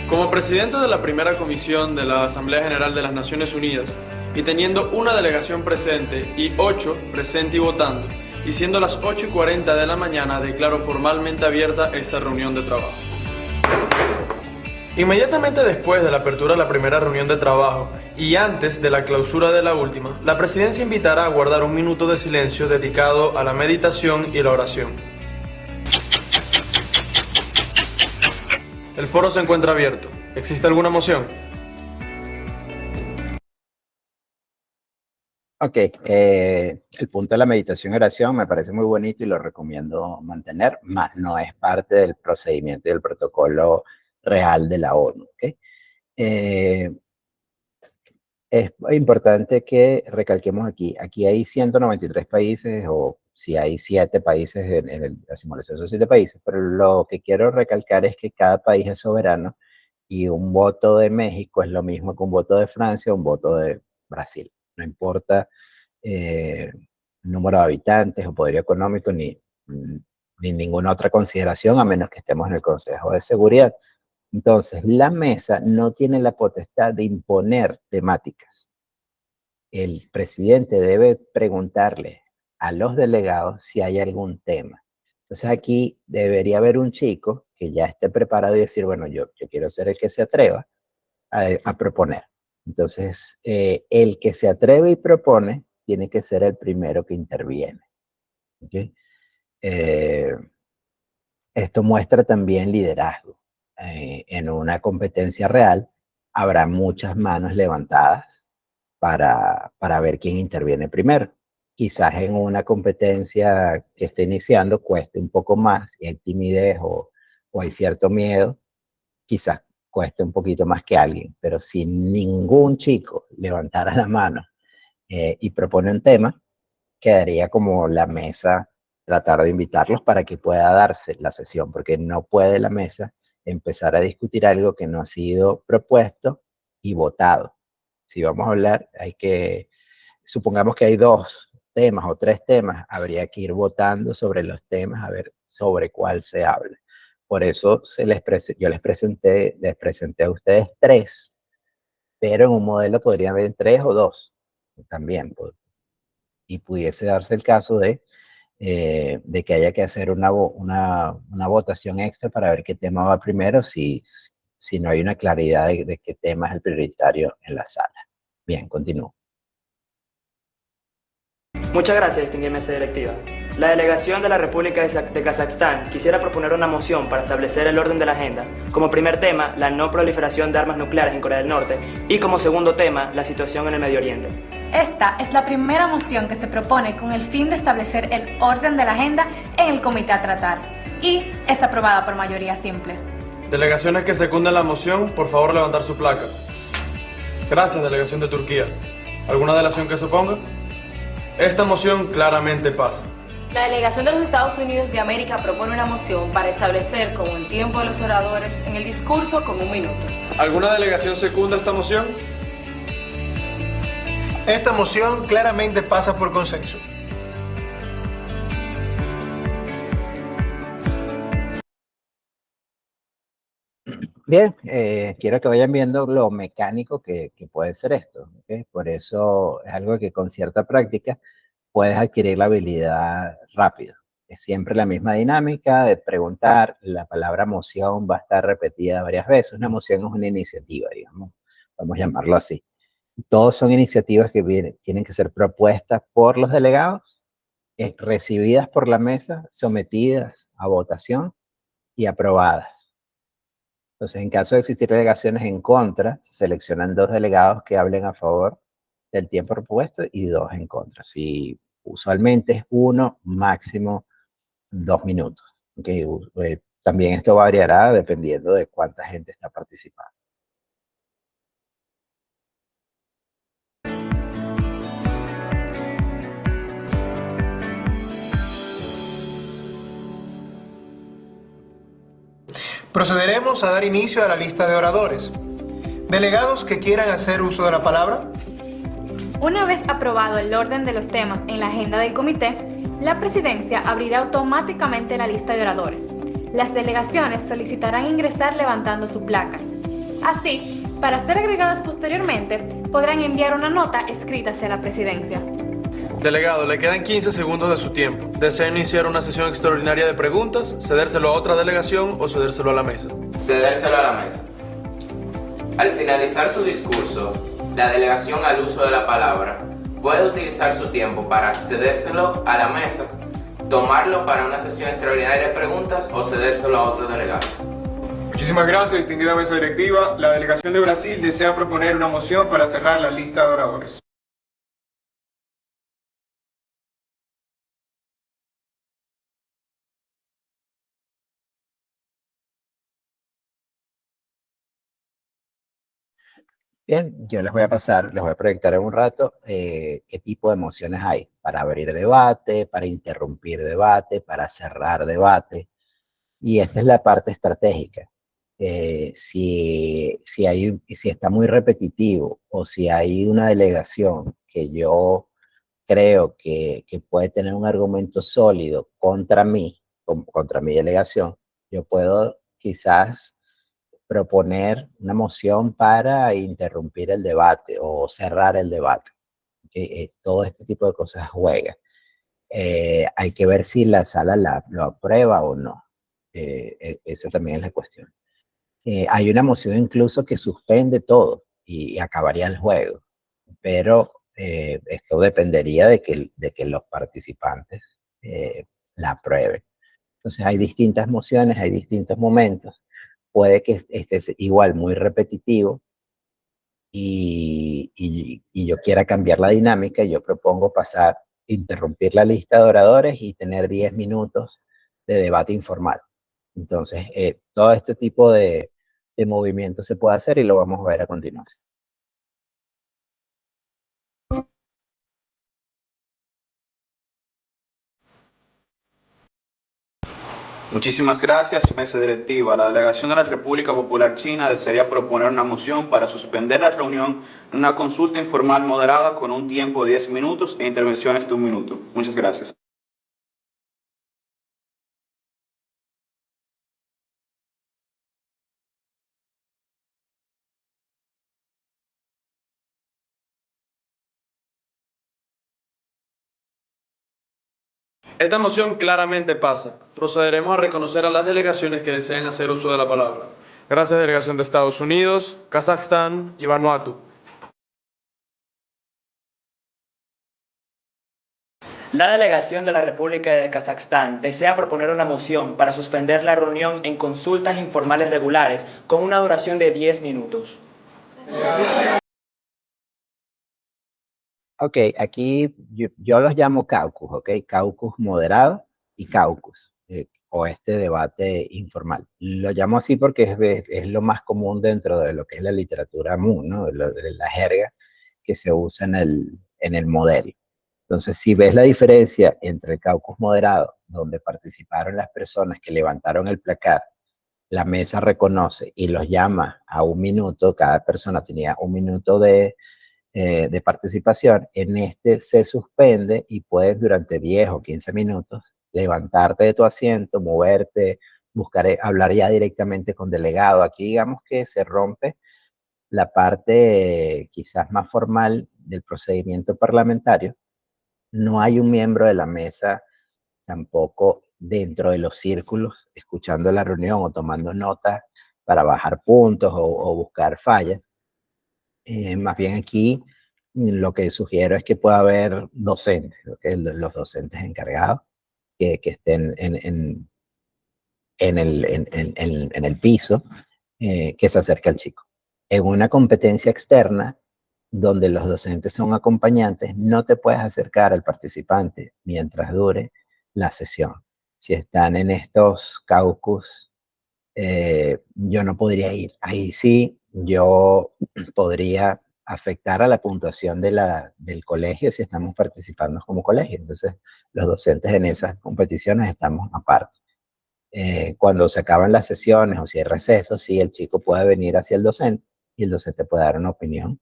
Como presidente de la primera comisión de la Asamblea General de las Naciones Unidas, y teniendo una delegación presente y 8 presente y votando, y siendo las 8:40 de la mañana, declaro formalmente abierta esta reunión de trabajo. Inmediatamente después de la apertura de la primera reunión de trabajo y antes de la clausura de la última, la presidencia invitará a guardar un minuto de silencio dedicado a la meditación y la oración. El foro se encuentra abierto. ¿Existe alguna moción? Ok, el punto de la meditación y oración me parece muy bonito y lo recomiendo mantener, más no es parte del procedimiento y del protocolo real de la ONU. ¿Okay? Es importante que recalquemos aquí hay 193 países, o si hay 7 países la simulación son 7 países, pero lo que quiero recalcar es que cada país es soberano, y un voto de México es lo mismo que un voto de Francia o un voto de Brasil. No importa número de habitantes o poder económico, ni ninguna otra consideración, a menos que estemos en el Consejo de Seguridad. Entonces, la mesa no tiene la potestad de imponer temáticas. El presidente debe preguntarle a los delegados si hay algún tema. Entonces, aquí debería haber un chico que ya esté preparado y decir, bueno, yo quiero ser el que se atreva a proponer. Entonces, el que se atreve y propone tiene que ser el primero que interviene. ¿Okay? Esto muestra también liderazgo. En una competencia real habrá muchas manos levantadas para ver quién interviene primero. Quizás en una competencia que esté iniciando cueste un poco más, si hay timidez o hay cierto miedo, quizás cueste un poquito más que alguien, pero si ningún chico levantara la mano y propone un tema, quedaría como la mesa tratar de invitarlos para que pueda darse la sesión, porque no puede la mesa empezar a discutir algo que no ha sido propuesto y votado. Si vamos a hablar, supongamos que hay 2 temas o 3 temas, habría que ir votando sobre los temas a ver sobre cuál se habla. Por eso yo les presenté a ustedes 3, pero en un modelo podrían haber 3 o 2 también. Y pudiese darse el caso de que haya que hacer una votación extra para ver qué tema va primero si no hay una claridad de qué tema es el prioritario en la sala. Bien, continúo. Muchas gracias, distinguida mesa directiva. La delegación de la República de Kazajstán quisiera proponer una moción para establecer el orden de la agenda. Como primer tema, la no proliferación de armas nucleares en Corea del Norte y como segundo tema, la situación en el Medio Oriente. Esta es la primera moción que se propone con el fin de establecer el orden de la agenda en el comité a tratar y es aprobada por mayoría simple. Delegaciones que secundan la moción, por favor levantar su placa. Gracias, delegación de Turquía. ¿Alguna delegación que se oponga? Esta moción claramente pasa. La delegación de los Estados Unidos de América propone una moción para establecer como el tiempo de los oradores en el discurso como 1 minuto. ¿Alguna delegación secunda esta moción? Esta moción claramente pasa por consenso. Bien, quiero que vayan viendo lo mecánico que puede ser esto, ¿okay? Por eso es algo que con cierta práctica puedes adquirir la habilidad rápido. Es siempre la misma dinámica de preguntar, la palabra moción va a estar repetida varias veces. Una moción es una iniciativa, digamos, vamos a llamarlo así. Todos son iniciativas que tienen que ser propuestas por los delegados, recibidas por la mesa, sometidas a votación y aprobadas. Entonces, en caso de existir delegaciones en contra, se seleccionan 2 delegados que hablen a favor del tiempo propuesto y 2 en contra. Si usualmente es 1, máximo 2 minutos. Okay. También esto variará dependiendo de cuánta gente está participando. Procederemos a dar inicio a la lista de oradores. Delegados que quieran hacer uso de la palabra. Una vez aprobado el orden de los temas en la agenda del comité, la presidencia abrirá automáticamente la lista de oradores. Las delegaciones solicitarán ingresar levantando su placa. Así, para ser agregadas posteriormente, podrán enviar una nota escrita hacia la presidencia. Delegado, le quedan 15 segundos de su tiempo. ¿Desea iniciar una sesión extraordinaria de preguntas, cedérselo a otra delegación o cedérselo a la mesa? Cedérselo a la mesa. Al finalizar su discurso, la delegación al uso de la palabra puede utilizar su tiempo para cedérselo a la mesa, tomarlo para una sesión extraordinaria de preguntas o cedérselo a otro delegado. Muchísimas gracias, distinguida mesa directiva. La delegación de Brasil desea proponer una moción para cerrar la lista de oradores. Bien, yo les voy a proyectar en un rato qué tipo de mociones hay para abrir debate, para interrumpir debate, para cerrar debate. Y esta es la parte estratégica. Si está muy repetitivo o si hay una delegación que yo creo que puede tener un argumento sólido contra mí, contra mi delegación, yo puedo quizás proponer una moción para interrumpir el debate o cerrar el debate. Todo este tipo de cosas juega. Hay que ver si la sala lo aprueba o no. Esa también es la cuestión. Hay una moción incluso que suspende todo y acabaría el juego, pero esto dependería de que los participantes la aprueben. Entonces hay distintas mociones, hay distintos momentos. Puede que esté igual muy repetitivo y yo quiera cambiar la dinámica. Yo propongo interrumpir la lista de oradores y tener 10 minutos de debate informal. Entonces, todo este tipo de movimiento se puede hacer y lo vamos a ver a continuación. Muchísimas gracias, mesa directiva. La delegación de la República Popular China desearía proponer una moción para suspender la reunión en una consulta informal moderada con un tiempo de 10 minutos e intervenciones de 1 minuto. Muchas gracias. Esta moción claramente pasa. Procederemos a reconocer a las delegaciones que deseen hacer uso de la palabra. Gracias, delegación de Estados Unidos, Kazajstán y Vanuatu. La delegación de la República de Kazajstán desea proponer una moción para suspender la reunión en consultas informales regulares con una duración de 10 minutos. Ok, aquí yo los llamo caucus, ok, caucus moderado y caucus, o este debate informal. Lo llamo así porque es lo más común dentro de lo que es la literatura MUN, ¿no? De la jerga que se usa en el modelo. Entonces, si ves la diferencia entre el caucus moderado, donde participaron las personas que levantaron el placar, la mesa reconoce y los llama a 1 minuto, cada persona tenía 1 minuto de participación, en este se suspende y puedes durante 10 o 15 minutos levantarte de tu asiento, moverte, buscar, hablar ya directamente con delegado. Aquí digamos que se rompe la parte quizás más formal del procedimiento parlamentario. No hay un miembro de la mesa tampoco dentro de los círculos escuchando la reunión o tomando notas para bajar puntos o buscar fallas. Más bien aquí lo que sugiero es que pueda haber docentes, ¿okay? Los docentes encargados que estén en el piso, que se acerque al chico. En una competencia externa, donde los docentes son acompañantes, no te puedes acercar al participante mientras dure la sesión. Si están en estos caucus, yo no podría ir. Ahí sí, yo podría afectar a la puntuación del colegio si estamos participando como colegio. Entonces, los docentes en esas competiciones estamos aparte. Cuando se acaban las sesiones o si hay recesos, sí, el chico puede venir hacia el docente y el docente puede dar una opinión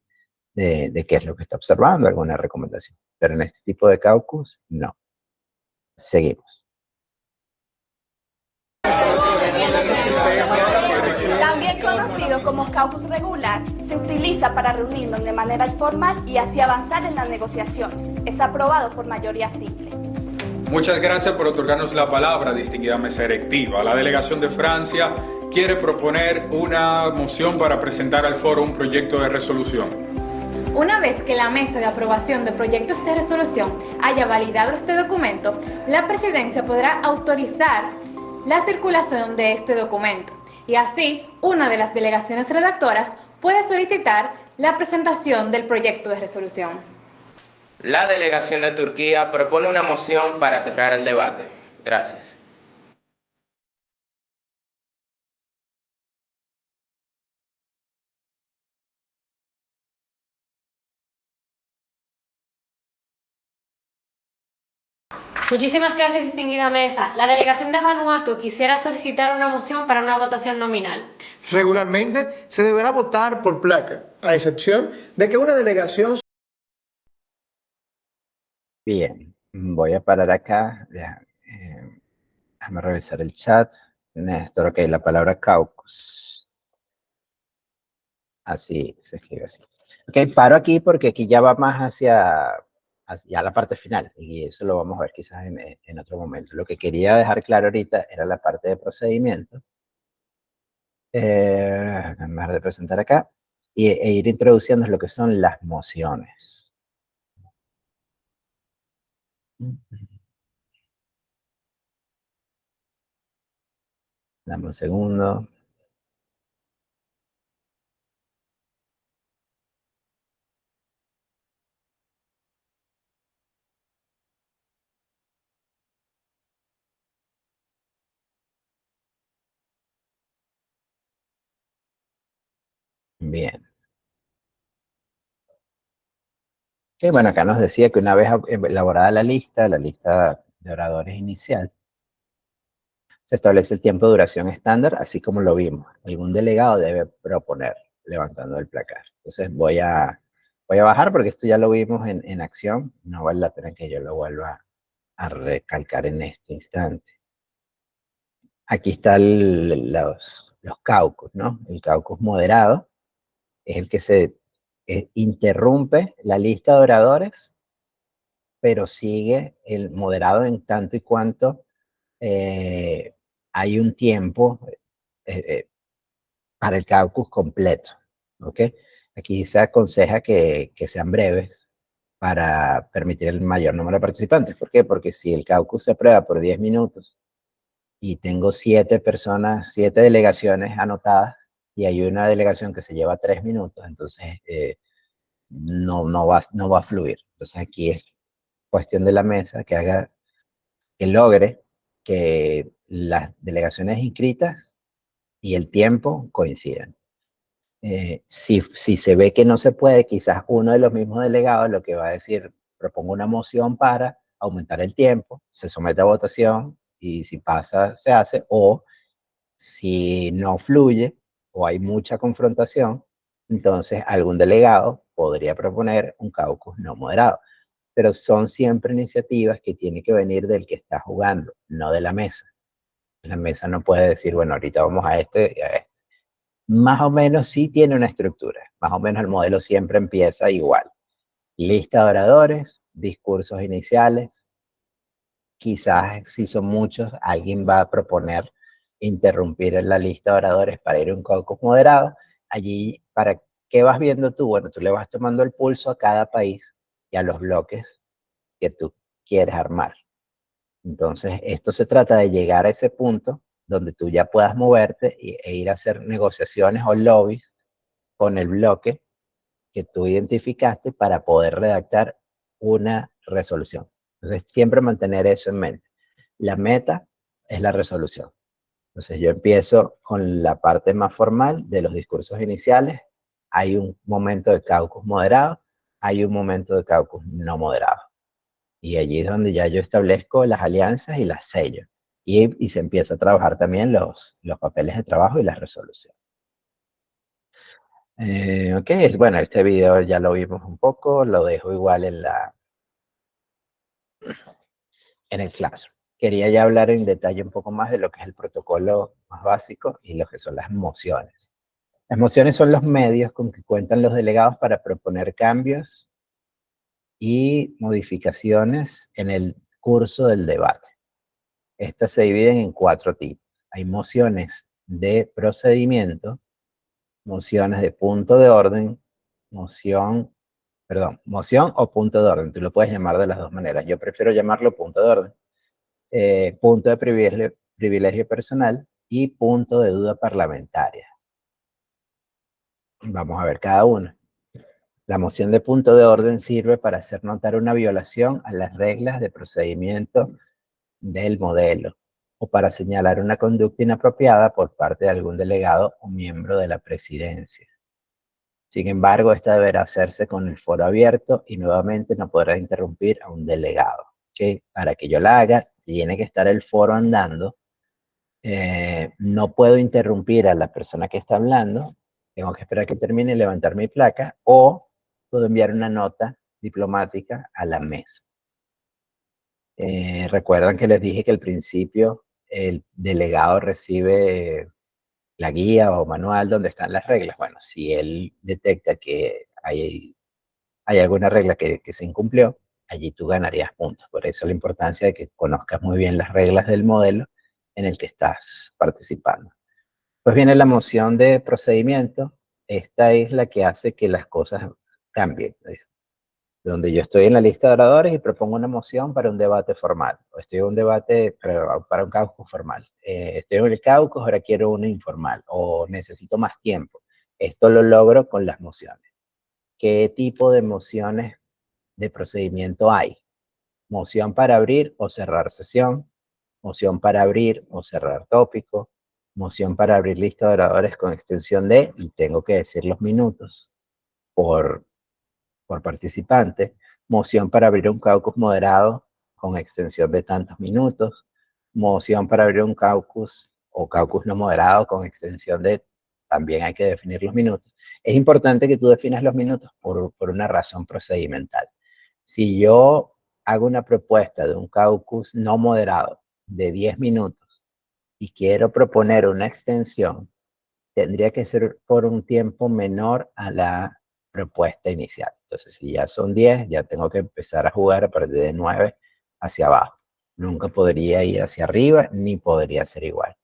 de qué es lo que está observando, alguna recomendación. Pero en este tipo de caucus, no. Seguimos. También conocido como caucus regular, se utiliza para reunirnos de manera informal y así avanzar en las negociaciones. Es aprobado por mayoría simple. Muchas gracias por otorgarnos la palabra, distinguida mesa directiva. La delegación de Francia quiere proponer una moción para presentar al foro un proyecto de resolución. Una vez que la mesa de aprobación de proyectos de resolución haya validado este documento, la presidencia podrá autorizar la circulación de este documento y así una de las delegaciones redactoras puede solicitar la presentación del proyecto de resolución. La delegación de Turquía propone una moción para cerrar el debate. Gracias. Muchísimas gracias, distinguida mesa. La delegación de Vanuatu quisiera solicitar una moción para una votación nominal. Regularmente se deberá votar por placa, a excepción de que una delegación... Bien, voy a parar acá. Déjame revisar el chat. Néstor, ok, la palabra caucus. Así, se escribe así. Ok, paro aquí porque aquí ya va más hacia la parte final y eso lo vamos a ver quizás en otro momento. Lo que quería dejar claro ahorita era la parte de procedimiento. Además de presentar acá e ir introduciendo lo que son las mociones. Dame un segundo. Bien. Y bueno, acá nos decía que una vez elaborada la lista de oradores inicial, se establece el tiempo de duración estándar, así como lo vimos. Algún delegado debe proponer levantando el placar. Entonces voy a bajar porque esto ya lo vimos en acción. No vale la pena que yo lo vuelva a recalcar en este instante. Aquí están los caucus, ¿no? El caucus moderado es el que se interrumpe la lista de oradores, pero sigue el moderado en tanto y cuanto hay un tiempo para el caucus completo, ¿ok? Aquí se aconseja que sean breves para permitir el mayor número de participantes. ¿Por qué? Porque si el caucus se aprueba por 10 minutos y tengo 7 personas, 7 delegaciones anotadas y hay una delegación que se lleva 3 minutos, entonces no va a fluir. Entonces aquí es cuestión de la mesa que logre que las delegaciones inscritas y el tiempo coincidan. Si se ve que no se puede, quizás uno de los mismos delegados lo que va a decir, propongo una moción para aumentar el tiempo, se somete a votación y si pasa, se hace, o si no fluye o hay mucha confrontación, entonces algún delegado podría proponer un caucus no moderado. Pero son siempre iniciativas que tienen que venir del que está jugando, no de la mesa. La mesa no puede decir, bueno, ahorita vamos a este y a este. Más o menos sí tiene una estructura. Más o menos el modelo siempre empieza igual. Lista de oradores, discursos iniciales. Quizás si son muchos, alguien va a proponer interrumpir en la lista de oradores para ir a un caucus moderado. Allí, ¿para qué vas viendo tú? Bueno, tú le vas tomando el pulso a cada país y a los bloques que tú quieres armar. Entonces, esto se trata de llegar a ese punto donde tú ya puedas moverte e ir a hacer negociaciones o lobbies con el bloque que tú identificaste para poder redactar una resolución. Entonces, siempre mantener eso en mente. La meta es la resolución. Entonces, yo empiezo con la parte más formal de los discursos iniciales. Hay un momento de caucus moderado, hay un momento de caucus no moderado. Y allí es donde ya yo establezco las alianzas y las sello. Y se empieza a trabajar también los papeles de trabajo y las resoluciones. Ok, bueno, este video ya lo vimos un poco, lo dejo igual en el Classroom. Quería ya hablar en detalle un poco más de lo que es el protocolo más básico y lo que son las mociones. Las mociones son los medios con que cuentan los delegados para proponer cambios y modificaciones en el curso del debate. Estas se dividen en 4 tipos. Hay mociones de procedimiento, mociones de punto de orden, moción o punto de orden. Tú lo puedes llamar de las dos maneras. Yo prefiero llamarlo punto de orden. Punto de privilegio personal y punto de duda parlamentaria. Vamos a ver cada uno. La moción de punto de orden sirve para hacer notar una violación a las reglas de procedimiento del modelo o para señalar una conducta inapropiada por parte de algún delegado o miembro de la presidencia. Sin embargo, esta deberá hacerse con el foro abierto y nuevamente no podrá interrumpir a un delegado. ¿Okay? Para que yo la haga, tiene que estar el foro andando. No puedo interrumpir a la persona que está hablando. Tengo que esperar que termine y levantar mi placa, o puedo enviar una nota diplomática a la mesa. Recuerdan que les dije que al principio el delegado recibe la guía o manual donde están las reglas. Bueno, si él detecta que hay alguna regla que se incumplió, allí tú ganarías puntos. Por eso la importancia de que conozcas muy bien las reglas del modelo en el que estás participando. Pues viene la moción de procedimiento. Esta es la que hace que las cosas cambien. Donde yo estoy en la lista de oradores y propongo una moción para un debate formal. O estoy en un debate para un caucus formal. Estoy en el caucus, ahora quiero una informal. O necesito más tiempo. Esto lo logro con las mociones. ¿Qué tipo de mociones de procedimiento hay? Moción para abrir o cerrar sesión. Moción para abrir o cerrar tópico. Moción para abrir lista de oradores con extensión de, y tengo que decir los minutos por participante. Moción para abrir un caucus moderado con extensión de tantos minutos. moción para abrir un caucus o caucus no moderado con extensión de, también hay que definir los minutos. Es importante que tú definas los minutos por una razón procedimental. Si yo hago una propuesta de un caucus no moderado de 10 minutos y quiero proponer una extensión, tendría que ser por un tiempo menor a la propuesta inicial. Entonces, si ya son 10, ya tengo que empezar a jugar a partir de 9 hacia abajo. Nunca podría ir hacia arriba, ni podría ser igual.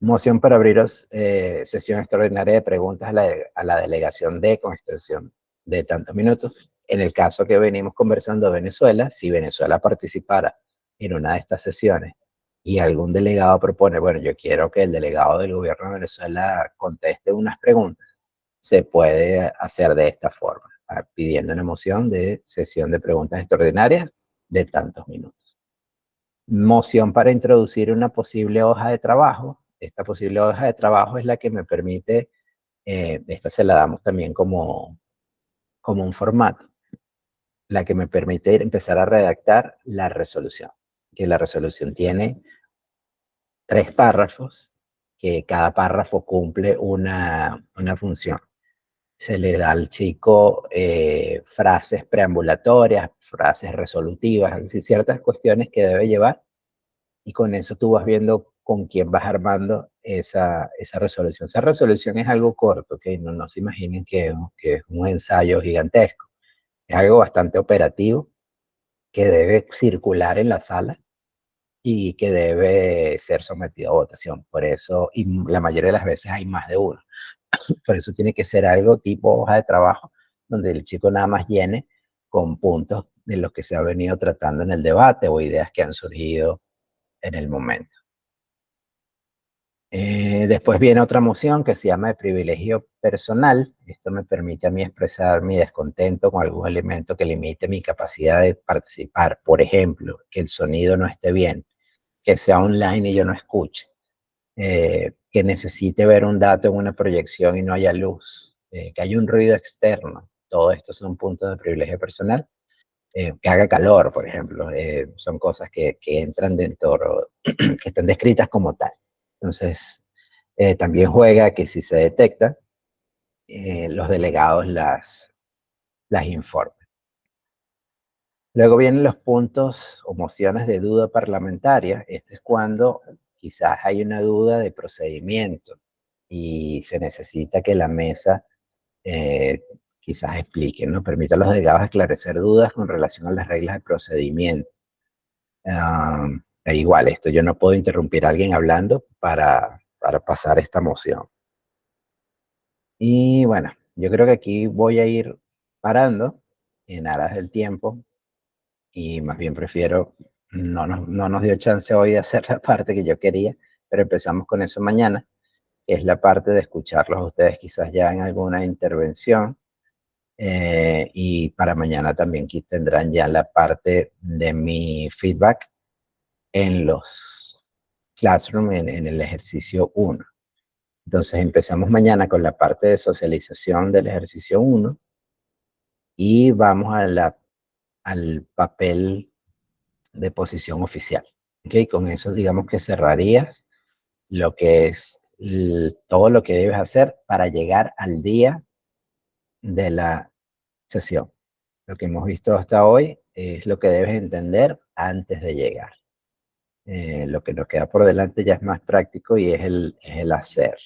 Moción para abrir sesión extraordinaria de preguntas a la delegación D con extensión de tantos minutos. En el caso que venimos conversando de Venezuela, si Venezuela participara en una de estas sesiones y algún delegado propone, bueno, yo quiero que el delegado del gobierno de Venezuela conteste unas preguntas, se puede hacer de esta forma, pidiendo una moción de sesión de preguntas extraordinarias de tantos minutos. Moción para introducir una posible hoja de trabajo. Esta posible hoja de trabajo es la que me permite, esta se la damos también como un formato, la que me permite empezar a redactar la resolución. Que la resolución tiene 3 párrafos, que cada párrafo cumple una función. Se le da al chico frases preambulatorias, frases resolutivas, ciertas cuestiones que debe llevar, y con eso tú vas viendo con quién vas armando esa resolución. Esa resolución es algo corto, ¿ok? No se imaginen que es un ensayo gigantesco. Es algo bastante operativo que debe circular en la sala y que debe ser sometido a votación. Por eso, y la mayoría de las veces hay más de uno. Por eso tiene que ser algo tipo hoja de trabajo, donde el chico nada más llene con puntos de los que se ha venido tratando en el debate o ideas que han surgido en el momento. Después viene otra moción que se llama de privilegio personal. Esto me permite a mí expresar mi descontento con algún elemento que limite mi capacidad de participar. Por ejemplo, que el sonido no esté bien, que sea online y yo no escuche, que necesite ver un dato en una proyección y no haya luz, que haya un ruido externo. Todo esto son puntos de privilegio personal. Que haga calor, por ejemplo, son cosas que entran dentro, que están descritas como tal. Entonces, también juega que si se detecta, los delegados las informen. Luego vienen los puntos o mociones de duda parlamentaria. Este es cuando quizás hay una duda de procedimiento y se necesita que la mesa quizás explique, ¿no? Permita a los delegados esclarecer dudas con relación a las reglas de procedimiento. Igual, esto yo no puedo interrumpir a alguien hablando para pasar esta moción. Y bueno, yo creo que aquí voy a ir parando en aras del tiempo y más bien prefiero, no nos dio chance hoy de hacer la parte que yo quería, pero empezamos con eso mañana, que es la parte de escucharlos a ustedes quizás ya en alguna intervención. Y para mañana también aquí tendrán ya la parte de mi feedback en los Classroom, en el ejercicio 1. Entonces empezamos mañana con la parte de socialización del ejercicio 1 y vamos al papel de posición oficial. ¿Okay? Con eso digamos que cerrarías lo que es todo lo que debes hacer para llegar al día de la sesión. Lo que hemos visto hasta hoy es lo que debes entender antes de llegar. Lo que nos queda por delante ya es más práctico y es el hacer.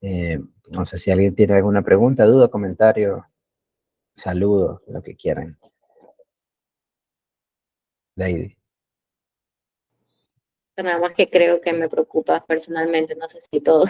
No sé si alguien tiene alguna pregunta, duda, comentario, saludo, lo que quieran. Lady. Nada más que creo que me preocupa personalmente, no sé si todo.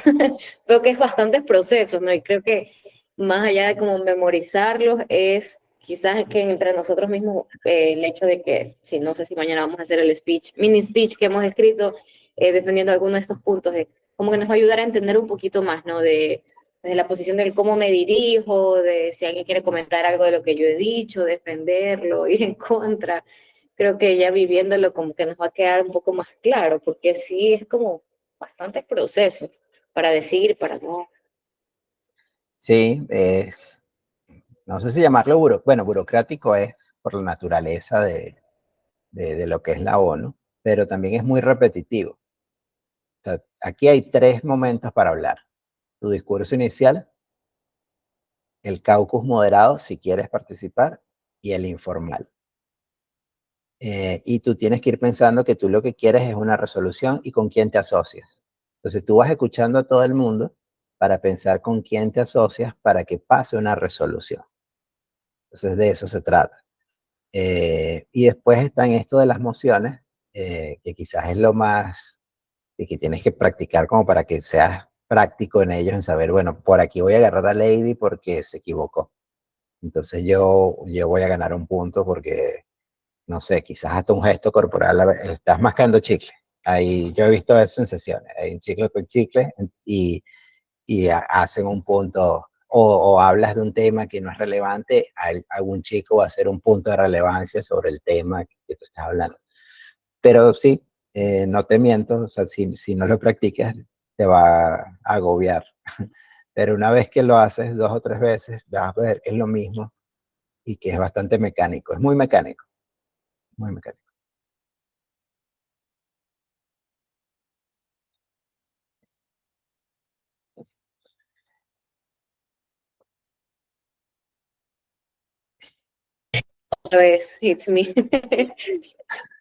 Veo que es bastantes procesos, ¿no? Y creo que más allá de como memorizarlos, es quizás que entre nosotros mismos el hecho de que, sí, no sé si mañana vamos a hacer el speech, mini speech que hemos escrito, defendiendo algunos de estos puntos, como que nos va a ayudar a entender un poquito más, ¿no? Desde la posición del cómo me dirijo, de si alguien quiere comentar algo de lo que yo he dicho, defenderlo, ir en contra. Creo que ya viviéndolo como que nos va a quedar un poco más claro, porque sí es como bastantes procesos para decir, para no. Sí, no sé si llamarlo burocrático es por la naturaleza de lo que es la ONU, pero también es muy repetitivo. O sea, aquí hay 3 momentos para hablar. Tu discurso inicial, el caucus moderado, si quieres participar, y el informal. Y tú tienes que ir pensando que tú lo que quieres es una resolución y con quién te asocias. Entonces tú vas escuchando a todo el mundo para pensar con quién te asocias para que pase una resolución. Entonces de eso se trata. Y después están esto de las mociones, que quizás es lo más que tienes que practicar como para que seas práctico en ellos, en saber, bueno, por aquí voy a agarrar a Lady porque se equivocó. Entonces yo voy a ganar un punto porque, no sé, quizás hasta un gesto corporal, estás mascando chicle. Ahí, yo he visto eso en sesiones, hay un chicle con chicle y hacen un punto, o hablas de un tema que no es relevante, algún chico va a hacer un punto de relevancia sobre el tema que tú estás hablando. Pero sí, no te miento, o sea, si no lo practicas, te va a agobiar. Pero una vez que lo haces 2 o 3 veces, vas a ver que es lo mismo y que es bastante mecánico. Es muy mecánico, muy mecánico. Otra vez, it's me.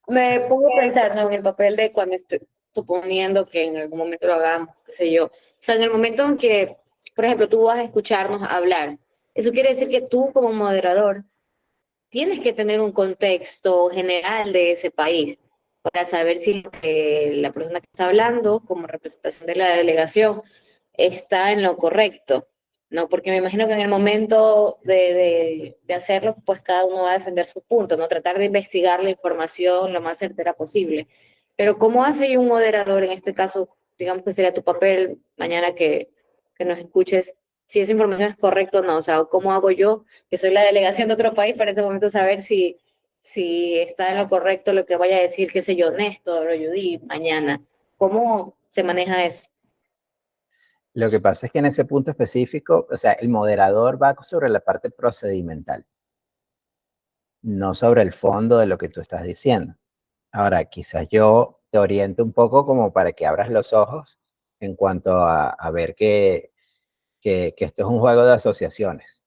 Me pongo a pensar, ¿no?, en el papel de cuando estoy suponiendo que en algún momento lo hagamos, qué sé yo. O sea, en el momento en que, por ejemplo, tú vas a escucharnos hablar, eso quiere decir que tú como moderador tienes que tener un contexto general de ese país para saber si lo que la persona que está hablando como representación de la delegación está en lo correcto, ¿no? Porque me imagino que en el momento de hacerlo, pues cada uno va a defender su punto, ¿no? Tratar de investigar la información lo más certera posible. Pero ¿cómo hace un moderador en este caso, digamos que sería tu papel mañana que nos escuches, si esa información es correcta o no? O sea, ¿cómo hago yo, que soy la delegación de otro país, para ese momento saber si está en lo correcto lo que vaya a decir, qué sé yo, Néstor o Judy mañana? ¿Cómo se maneja eso? Lo que pasa es que en ese punto específico, o sea, el moderador va sobre la parte procedimental, no sobre el fondo de lo que tú estás diciendo. Ahora, quizás yo te oriente un poco como para que abras los ojos en cuanto a ver que esto es un juego de asociaciones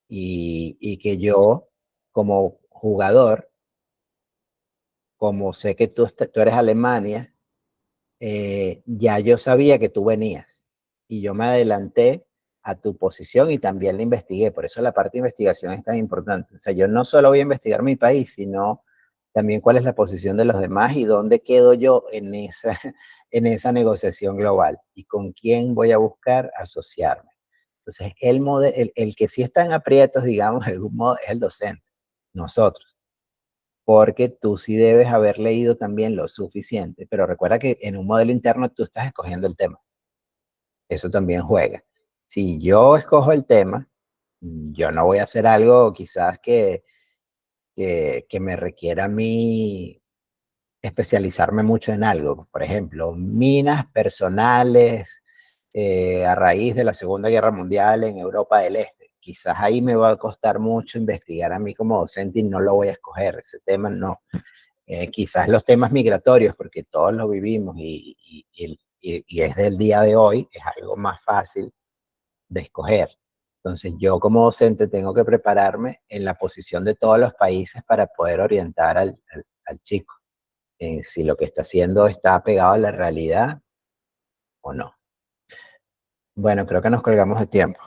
y que yo, como jugador, como sé que tú eres Alemania, ya yo sabía que tú venías y yo me adelanté a tu posición y también la investigué. Por eso la parte de investigación es tan importante. O sea, yo no solo voy a investigar mi país, sino también cuál es la posición de los demás y dónde quedo yo en esa negociación global y con quién voy a buscar asociarme. Entonces, el que sí está en aprietos, digamos, de algún modo, es el docente, nosotros. Porque tú sí debes haber leído también lo suficiente, pero recuerda que en un modelo interno tú estás escogiendo el tema. Eso también juega. Si yo escojo el tema, yo no voy a hacer algo quizás que me requiera a mí especializarme mucho en algo. Por ejemplo, minas personales a raíz de la Segunda Guerra Mundial en Europa del Este. Quizás ahí me va a costar mucho investigar a mí como docente y no lo voy a escoger. Ese tema no. Quizás los temas migratorios, porque todos lo vivimos y es del día de hoy, es algo más fácil de escoger. Entonces yo como docente tengo que prepararme en la posición de todos los países para poder orientar al chico. Si lo que está haciendo está pegado a la realidad o no. Bueno, creo que nos colgamos de tiempo.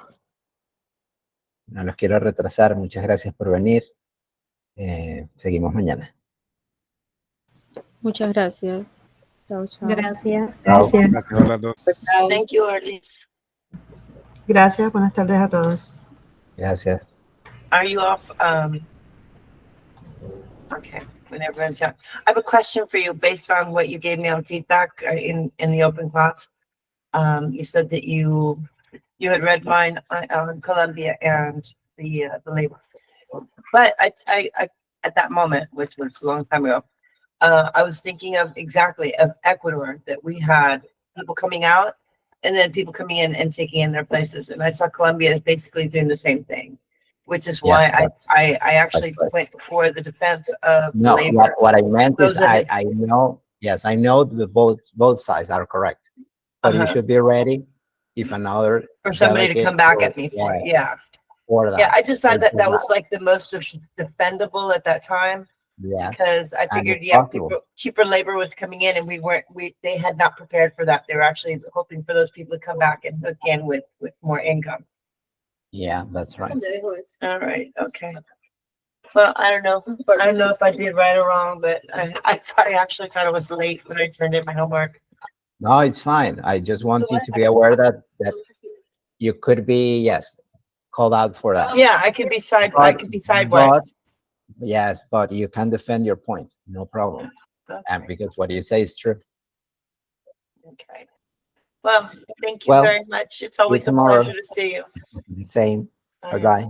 No los quiero retrasar. Muchas gracias por venir. Seguimos mañana. Muchas gracias. Chao, chao. Gracias. Gracias. Chao. Thank you, Arlis. Gracias, buenas tardes a todos. Gracias. Are you off? Okay, when everyone's out. I have a question for you based on what you gave me on feedback in the open class. You said that you had read mine on Colombia and the labor. But I at that moment, which was a long time ago, I was thinking of Ecuador, that we had people coming out and then people coming in and taking in their places. And I saw Colombia is basically doing the same thing. which is why Yes, I actually right. went for the defense of No, labor. what I meant is Those are I know, yes, I know the both sides are correct. But you should be ready if another for somebody to delegate come back will- at me for it. Yeah. for that. Yeah, I just thought They that do that was not. like the most defendable at that time. Yes, Because I and figured, it's yeah, possible. cheaper labor was coming in and they had not prepared for that. They were actually hoping for those people to come back and hook in with more income. Yeah, that's right. All right, okay. Well, I don't know. I don't know if I did right or wrong, but I actually thought it was late when I turned in my homework. No, it's fine. I just want you to be aware that you could be, yes, called out for that. Yeah, I could be sideways. But, yes, but you can defend your point, no problem. Okay. And because what you say is true. Okay. Well, thank you Well, very much. It's always a tomorrow. pleasure to see you. Same. Bye. Bye-bye.